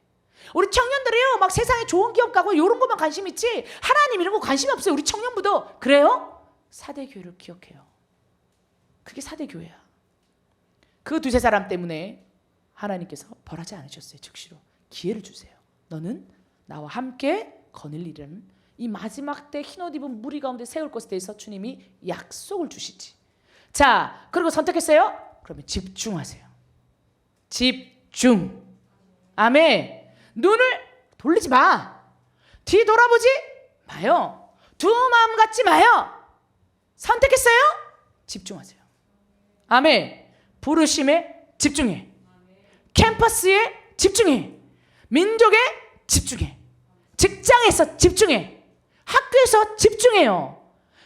우리 청년들이요, 막 세상에 좋은 기업 가고 이런 것만 관심 있지 하나님 이런 거 관심이 없어요. 우리 청년부도. 그래요? 4대 교회를 기억해요. 그게 4대 교회야. 그 두세 사람 때문에 하나님께서 벌하지 않으셨어요. 즉시로 기회를 주세요. 너는 나와 함께 거닐리라는 이 마지막 때 흰옷 입은 무리 가운데 세울 것에 대해서 주님이 약속을 주시지. 자, 그리고 선택했어요? 그러면 집중하세요. 집중. 아멘. 눈을 돌리지 마. 뒤 돌아보지 마요. 두 마음 갖지 마요. 선택했어요? 집중하세요. 아멘. 부르심에 집중해. 캠퍼스에 집중해. 민족에 집중해. 직장에서 집중해. 학교에서 집중해요.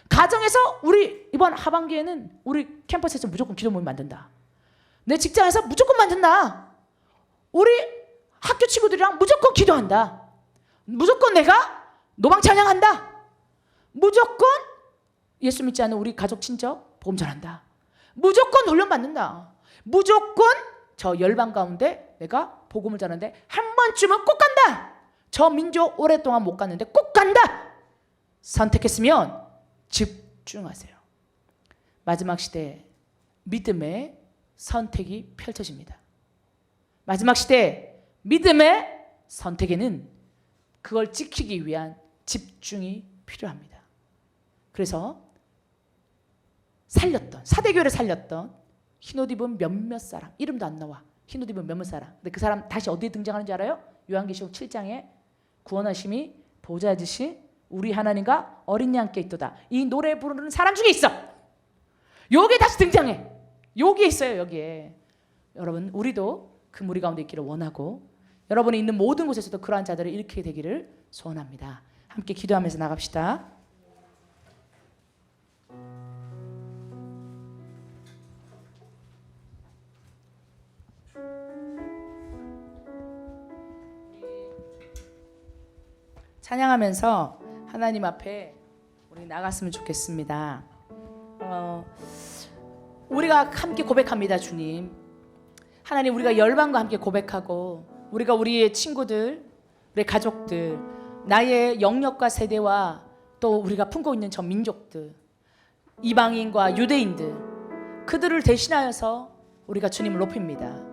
가정에서 우리 이번 하반기에는 우리 캠퍼스에서 무조건 기도 모임 만든다. 내 직장에서 무조건 만든다. 우리 학교 친구들이랑 무조건 기도한다. 무조건 내가 노방 찬양한다. 무조건 예수 믿지 않는 우리 가족 친척 복음 전한다. 무조건 훈련받는다. 무조건 저 열방 가운데 내가 복음을 전하는데 한 번쯤은 꼭 간다. 저 민족 오랫동안 못 갔는데 꼭 간다. 선택했으면 집중하세요. 마지막 시대 믿음의 선택이 펼쳐집니다. 마지막 시대 믿음의 선택에는 그걸 지키기 위한 집중이 필요합니다. 그래서 살렸던, 4대 교회를 살렸던 흰옷 입은 몇몇 사람, 이름도 안 나와. 흰옷 입은 몇몇 사람. 근데 그 사람 다시 어디에 등장하는지 알아요? 요한계시록 7장에 구원하심이 보좌 듯이 우리 하나님과 어린 양께 있도다. 이 노래 부르는 사람 중에 있어. 여기에 다시 등장해. 여기에 있어요. 여기에. 여러분 우리도 그 무리 가운데 있기를 원하고 여러분이 있는 모든 곳에서도 그러한 자들을 일으키게 되기를 소원합니다. 함께 기도하면서 나갑시다. 찬양하면서 하나님 앞에 우리 나갔으면 좋겠습니다. 우리가 함께 고백합니다. 주님, 하나님, 우리가 열방과 함께 고백하고 우리가 우리의 친구들, 우리의 가족들, 나의 영역과 세대와 또 우리가 품고 있는 저 민족들, 이방인과 유대인들, 그들을 대신하여서 우리가 주님을 높입니다.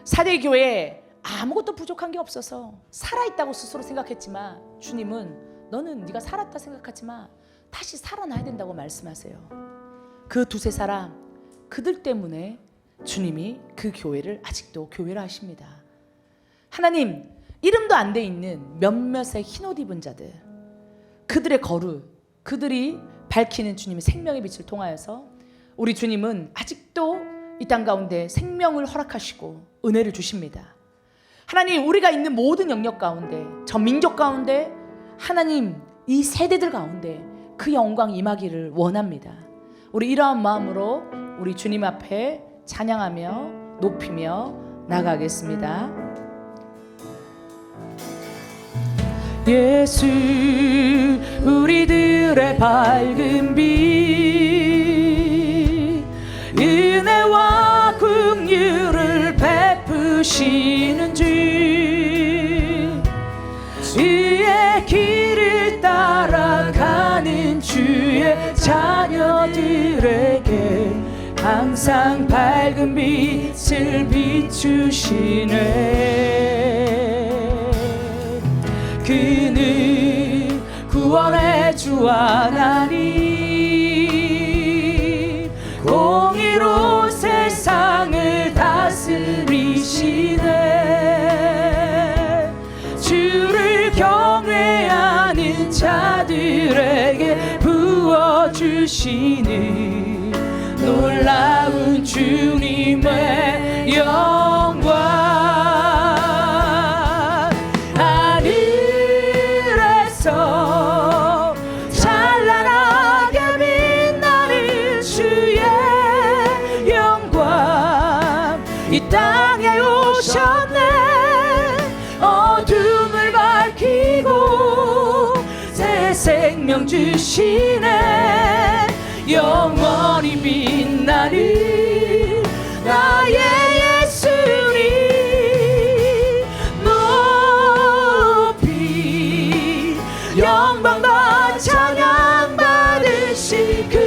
사대교회에 아무것도 부족한 게 없어서 살아있다고 스스로 생각했지만 주님은 너는 네가 살았다 생각하지 마, 다시 살아나야 된다고 말씀하세요. 그 두세 사람, 그들 때문에 주님이 그 교회를 아직도 교회라 하십니다. 하나님, 이름도 안 돼 있는 몇몇의 흰옷 입은 자들, 그들의 거룩, 그들이 밝히는 주님의 생명의 빛을 통하여서 우리 주님은 아직도 이 땅 가운데 생명을 허락하시고 은혜를 주십니다. 하나님, 우리가 있는 모든 영역 가운데, 전 민족 가운데, 하나님 이 세대들 가운데 그 영광이 임하기를 원합니다. 우리 이러한 마음으로 우리 주님 앞에 찬양하며 높이며 나가겠습니다. 예수, 우리들의 밝은 빛, 은혜와 긍휼을 베푸시는 주, 주의 길을 따라가는 주의 자녀들에게 항상 밝은 빛을 비추시네. 그는 구원의 주 하나님, 공의로 세상을 다스리시네. 주를 경외하는 자들에게 부어주시는 놀라운 주님의 영광. 하늘에서 찬란하게 빛나는 주의 영광, 이 땅에 오셨네. 어둠을 밝히고 새 생명 주시네. 영원히 빛나는 나의 예수님, 높이 영광과 찬양 받으신 그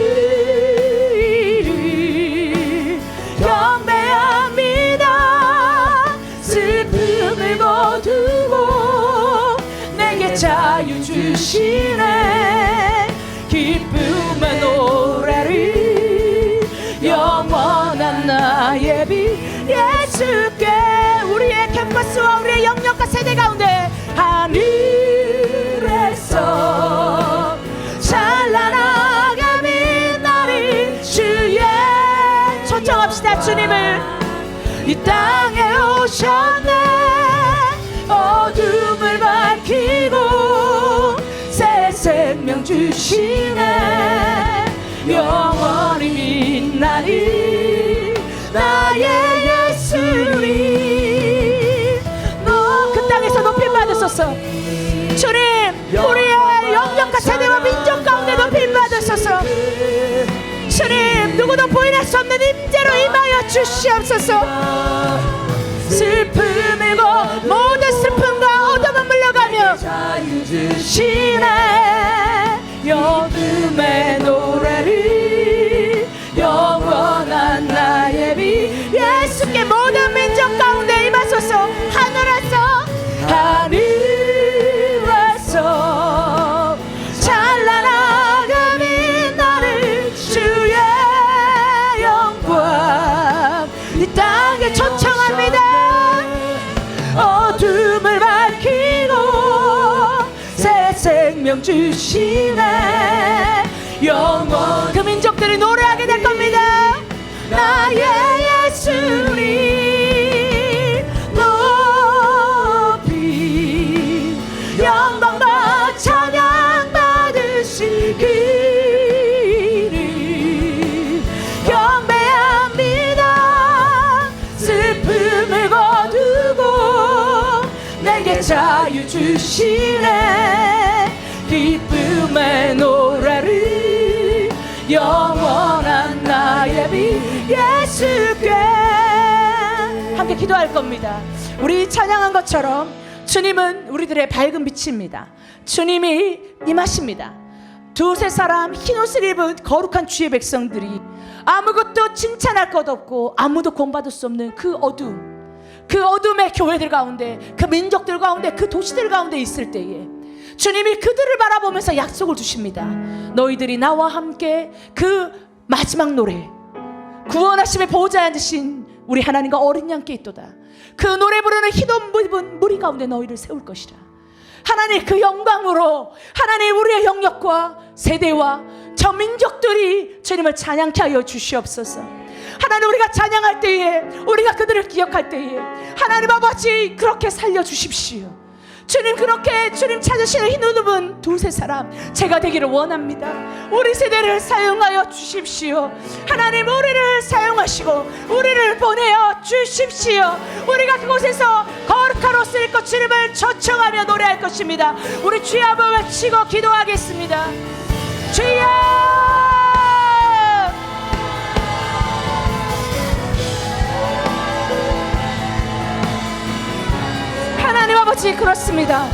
이름 경배합니다. 슬픔을 거두고 내게 자유 주시네. 기쁨의 노래를 영원한 나의 빛 예수께, 우리의 캠퍼스와 우리의 영역과 세대 가운데 하늘에서 찬란하게 빛나는 주의, 초청합시다. 주님을 이 땅에 오셨네. 어둠을 밝히고 새 생명 주시네. 영원히 빛나는 나의 예수님, 그 땅에서 높임 받으소서. 주님, 우리의 영역과 세대와 민족 가운데 높임 받으소서. 주님, 누구도 부인할 수 없는 임재로 임하여 주시옵소서. 슬픔을 모든 슬픔과 어둠은 물러가며 자유 주시네. 어둠의 노래를 영원한 나의 빛 예수께 모든 민족 가운데 임하소서. 하늘에서 찬란하게 빛나는 주의 영광, 이 땅에 초청합니다. 생명 주시네. 영원 그 민족들이 노래하게 될 겁니다. 나의 예수님 높이 영광과 찬양 받으시기를 경배합니다. 슬픔을 거두고 내게 자유 주시네. 기쁨의 노래를 영원한 나의 빛 예수께. 함께 기도할 겁니다. 우리 찬양한 것처럼 주님은 우리들의 밝은 빛입니다. 주님이 임하십니다. 두세 사람 흰옷을 입은 거룩한 주의 백성들이 아무것도 칭찬할 것 없고 아무도 공받을 수 없는 그 어둠의 교회들 가운데, 그 민족들 가운데, 그 도시들 가운데 있을 때에 주님이 그들을 바라보면서 약속을 주십니다. 너희들이 나와 함께 그 마지막 노래, 구원하심의 보호자에 앉으신 우리 하나님과 어린 양께 있도다. 그 노래 부르는 흰옷 입은 무리 가운데 너희를 세울 것이라. 하나님 그 영광으로 하나님 우리의 영역과 세대와 저 민족들이 주님을 찬양케 하여 주시옵소서. 하나님 우리가 찬양할 때에, 우리가 그들을 기억할 때에 하나님 아버지 그렇게 살려주십시오. 주님 그렇게 주님 찾으시는 흰옷 입은 두세 사람 제가 되기를 원합니다. 우리 세대를 사용하여 주십시오. 하나님 우리를 사용하시고 우리를 보내어 주십시오. 우리가 그곳에서 거룩한 옷을 입고 주님을 초청하며 노래할 것입니다. 우리 주여 한번 외치고 기도하겠습니다. 주여 하나님 아버지 그렇습니다.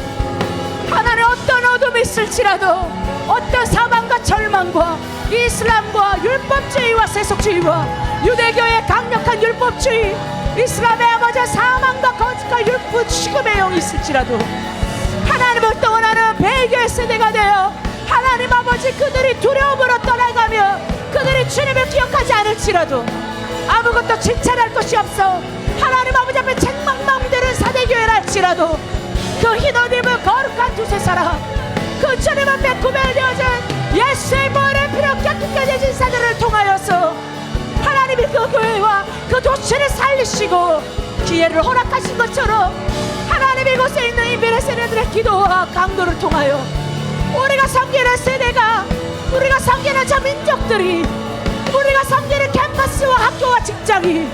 하나님 어떤 어둠이 있을지라도, 어떤 사망과 절망과 이슬람과 율법주의와 세속주의와 유대교의 강력한 율법주의, 이슬람의 아버지 사망과 거짓과 율법 죽음의 영이 있을지라도 하나님을 떠나는 배교의 세대가 되어 하나님 아버지 그들이 두려움으로 떠나가며 그들이 주님을 기억하지 않을지라도 아무것도 칭찬할 것이 없어 하나님 아버지 앞에 책망망대는 사대교회라 할지라도 그 흰옷 입은 거룩한 두세 사람, 그 주님 앞에 구별되어진 예수의 보혈의 피로 깨끗게 되진 사들을 통하여서 하나님이 그 교회와 그 도시를 살리시고 기회를 허락하신 것처럼 하나님 이곳에 있는 인별의 세대들의 기도와 강도를 통하여 우리가 섬기는 세대가, 우리가 섬기는 저 민족들이, 우리가 섬기는 캠퍼스와 학교와 직장이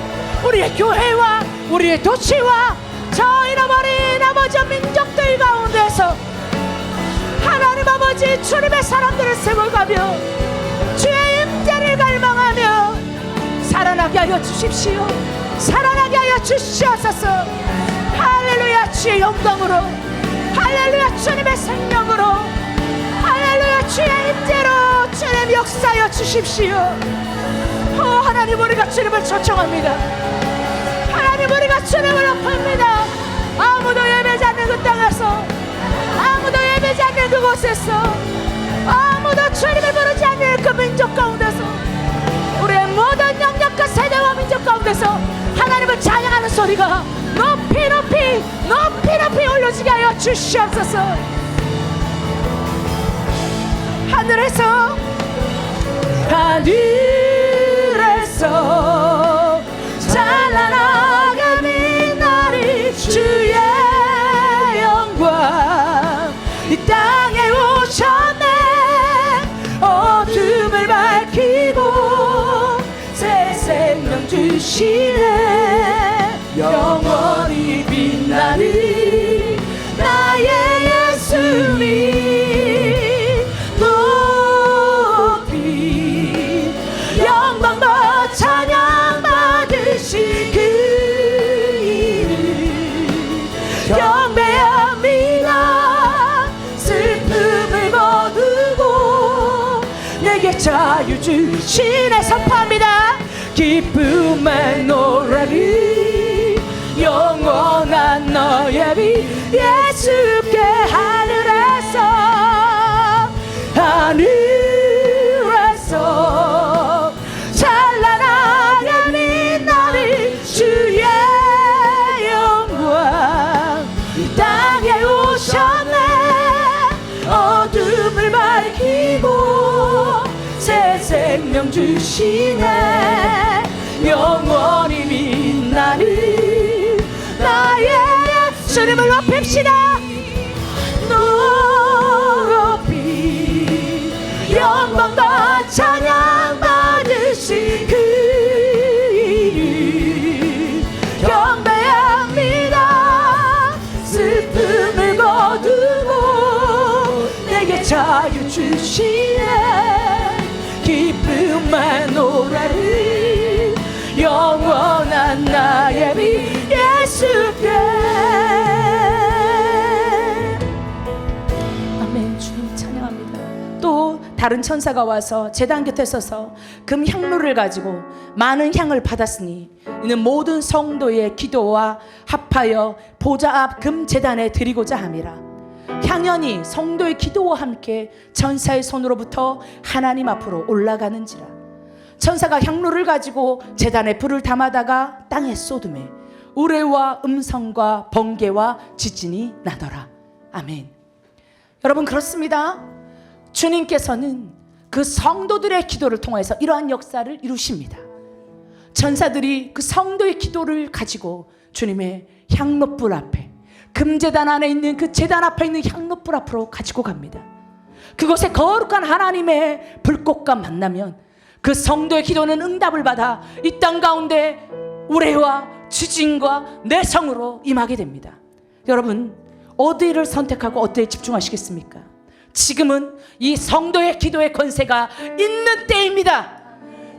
우리의 교회와 우리의 도시와 저 잃어버린 아버지 민족들 가운데서 하나님 아버지 주님의 사람들을 세워가며 주의 임재를 갈망하며 살아나게 하여 주십시오. 살아나게 하여 주시옵소서. 할렐루야 주의 영광으로, 할렐루야 주님의 생명으로, 할렐루야 주의 임재로 주님 역사하여 주십시오. 하나님 우리가 주님을 초청합니다. 하나님 우리가 주님을 엎습니다. 아무도 예배지 않는 그 땅에서, 아무도 예배지 않는 그곳에서, 아무도 주님을 부르지 않는 그 민족 가운데서, 우리의 모든 영역과 세대와 민족 가운데서 하나님을 찬양하는 소리가 높이 높이 높이 높이 올려지게 하여 주시옵소서. 하늘에서 찬란하게 빛나리 주의 영광 이 땅에 오셨네. 어둠을 밝히고 새 생명 주시네. 영원히 빛나리 나의 예수님 찬양 받으시 그 이름 경배합니다. 슬픔을 거두고 내게 자유 주시네. 선포합니다. 기쁨의 노래를 영원한 너의 빛 예수께. 하늘에서 찬란하게 빛나리 주의 영광 이 땅에 오셨네. 어둠 생명 주시네. 영원히 빛나는 나의 주님을 높입시다. 높이 영광과 찬양 받으신 그 이름 경배합니다. 슬픔을 거두고 내게 자유 주시네. 기쁨만 노래를 영원한 나의 빛 예수께. 아멘. 주님 찬양합니다. 또 다른 천사가 와서 제단 곁에 서서 금 향로를 가지고 많은 향을 받았으니 이는 모든 성도의 기도와 합하여 보좌 앞 금 제단에 드리고자 함이라. 향연이 성도의 기도와 함께 천사의 손으로부터 하나님 앞으로 올라가는지라. 천사가 향로를 가지고 제단에 불을 담아다가 땅에 쏟음에 우레와 음성과 번개와 지진이 나더라. 아멘. 여러분, 그렇습니다. 주님께서는 그 성도들의 기도를 통해서 이러한 역사를 이루십니다. 천사들이 그 성도의 기도를 가지고 주님의 향로불 앞에, 금제단 안에 있는 그 제단 앞에 있는 향로불 앞으로 가지고 갑니다. 그곳에 거룩한 하나님의 불꽃과 만나면 그 성도의 기도는 응답을 받아 이 땅 가운데 우레와 지진과 내성으로 임하게 됩니다. 여러분, 어디를 선택하고 어디에 집중하시겠습니까? 지금은 이 성도의 기도의 권세가 있는 때입니다.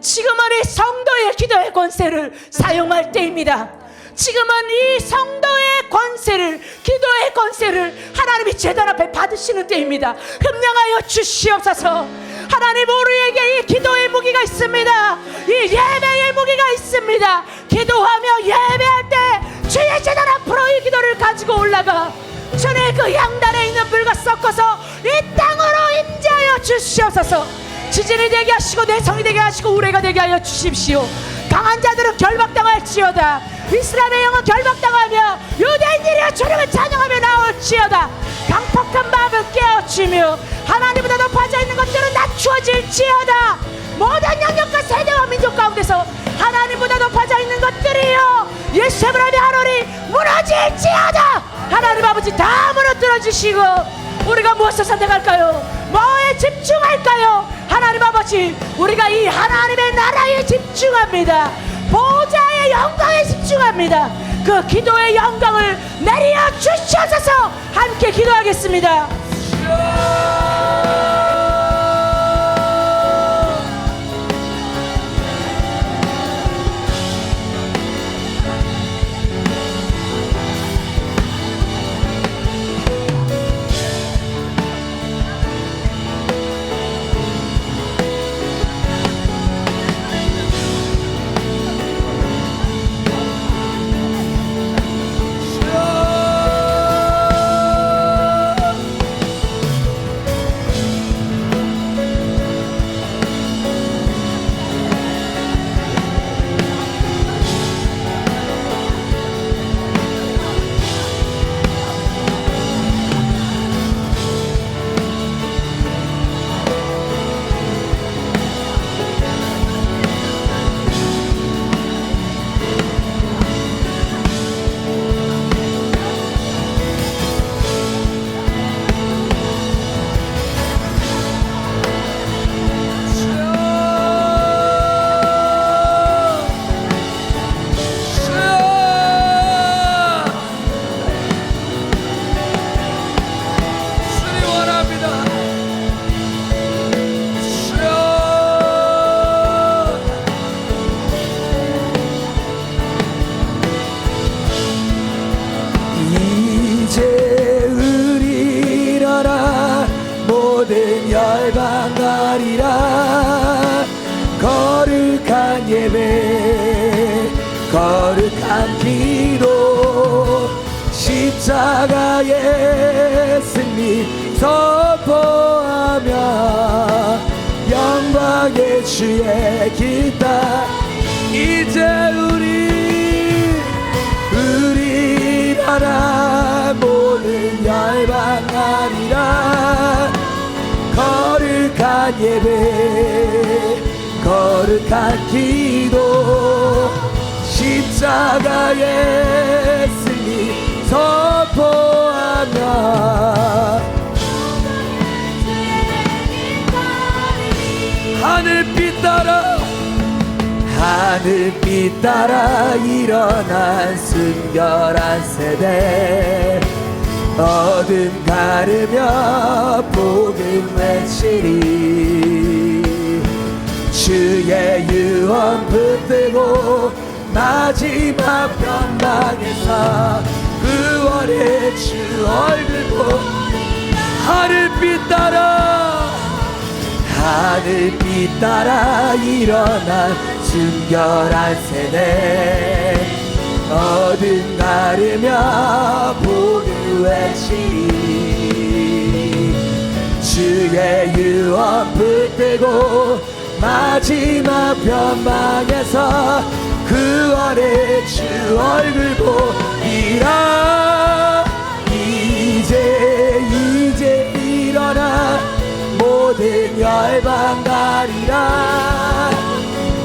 지금은 이 성도의 기도의 권세를 사용할 때입니다. 지금은 이 성도의 권세를, 기도의 권세를 하나님이 제단 앞에 받으시는 때입니다. 흠령하여 주시옵소서. 하나님, 우리에게 이 기도의 무기가 있습니다. 이 예배의 무기가 있습니다. 기도하며 예배할 때 주의 제단 앞으로 이 기도를 가지고 올라가 전에 그 양단에 있는 불과 섞어서 이 땅으로 임재하여 주시옵소서. 지진이 되게 하시고 내성이 되게 하시고 우레가 되게 하여 주십시오. 강한 자들은 결박당할지어다. 이스라엘의 영은 결박당하며 유대인들이여 주님을 찬양하며 나올지어다. 강팍한 마음을 깨어치며 하나님보다 높아져 있는 것들은 낮추어질지어다. 모든 영역과 세대와 민족 가운데서 하나님보다 높아져 있는 것들이요 예수의 이름으로 하노니 무너질지어다. 하나님 아버지, 다 무너뜨려 주시고 우리가 무엇을 선택할까요? 뭐에 집중할까요? 하나님 아버지, 우리가 이 하나님의 나라에 집중합니다. 보좌의 영광에 집중합니다. 그 기도의 영광을 내려 주시옵소서. 함께 기도하겠습니다. 열방하리라. 거룩한 예배, 거룩한 기도, 십자가의 승리 선포하며 영광의 주의 기타. 이제 우리 나라 모든 열방하리라. 거룩한 예배, 거룩한 기도 십자가의 승리 선포하며 하늘빛 따라 일어난 순결한 세대 어둠 가르며 복음 외치리 주의 유언 붙들고 마지막 변방에서 구원의 주 얼굴 보 하늘빛 따라 일어난 순결한 세대 어둠 가르며 복음 외치리 주의 유언 붙들고 마지막 변방에서 구원의 주 얼굴 보리라 이제 일어나 모든 열방 가리라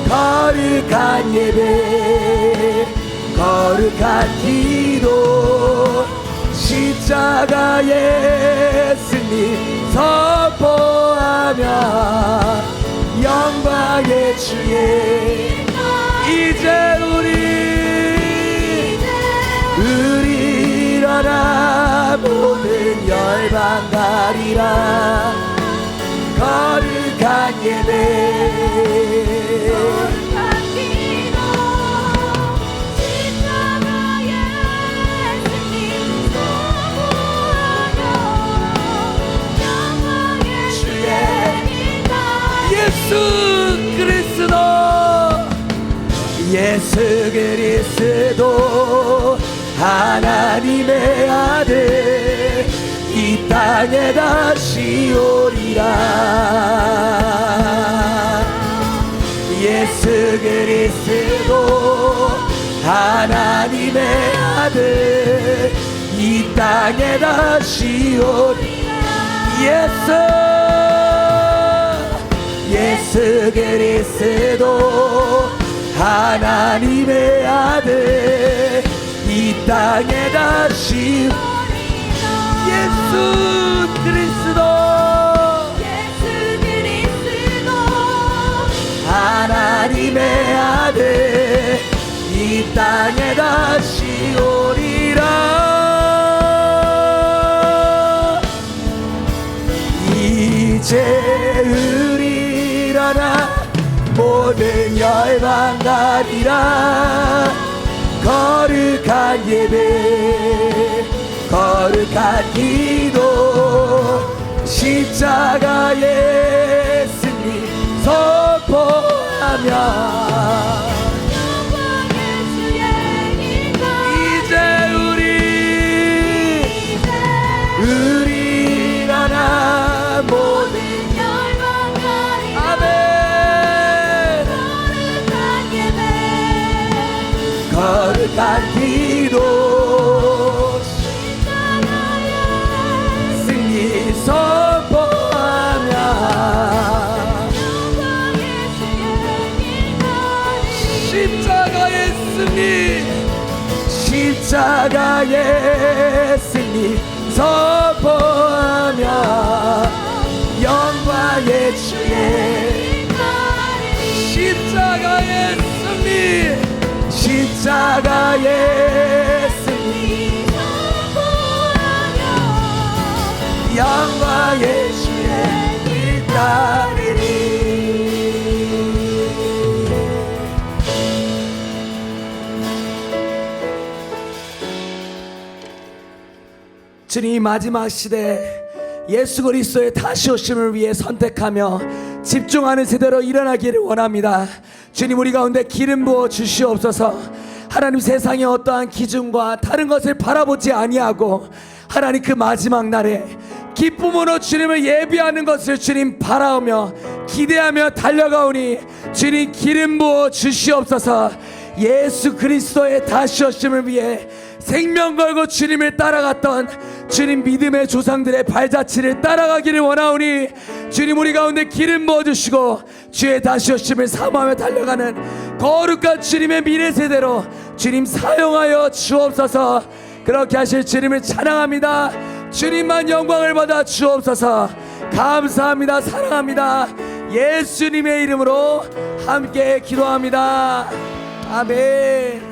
거룩한 예배 거룩한 기도 십자가의 승리 선포하며 영광의 주의 이제 우리 일어나 모든 열방 가리라 거룩한 예배 예수 그리스도 하나님의 아들 이 땅에 다시 오리라 예수 그리스도 하나님의 아들 이 땅에 다시 오리라 예수 그리스도 하나님의 아들 이 땅에 다시 예수 그리스도 하나님의 아들 이 땅에 다시 오리라 이제 우리 일어나 모든 열방 가리라 거룩한 예배 거룩한 기도 십자가의 승리 선포하며 이제 우리 일어나 모든 거룩한 기도 승리 선포하며 십자가의 승리 선포하며 영광의 주의 십자가의 승리 영광의 주의 따르리 주님 마지막 시대 예수 그리스도의 다시 오심을 위해 선택하며 집중하는 세대로 일어나기를 원합니다. 주님 우리 가운데 기름 부어 주시옵소서. 하나님 세상의 어떠한 기준과 다른 것을 바라보지 아니하고 하나님 그 마지막 날에 기쁨으로 주님을 예비하는 것을 주님 바라오며 기대하며 달려가오니 주님 기름 부어 주시옵소서. 예수 그리스도의 다시 오심을 위해 생명 걸고 주님을 따라갔던 주님 믿음의 조상들의 발자취를 따라가기를 원하오니 주님 우리 가운데 기름 부어주시고 주의 다시 오심을 사모하며 달려가는 거룩한 주님의 미래 세대로 주님 사용하여 주옵소서. 그렇게 하실 주님을 찬양합니다. 주님만 영광을 받아 주옵소서. 감사합니다. 사랑합니다. 예수님의 이름으로 함께 기도합니다. 아멘.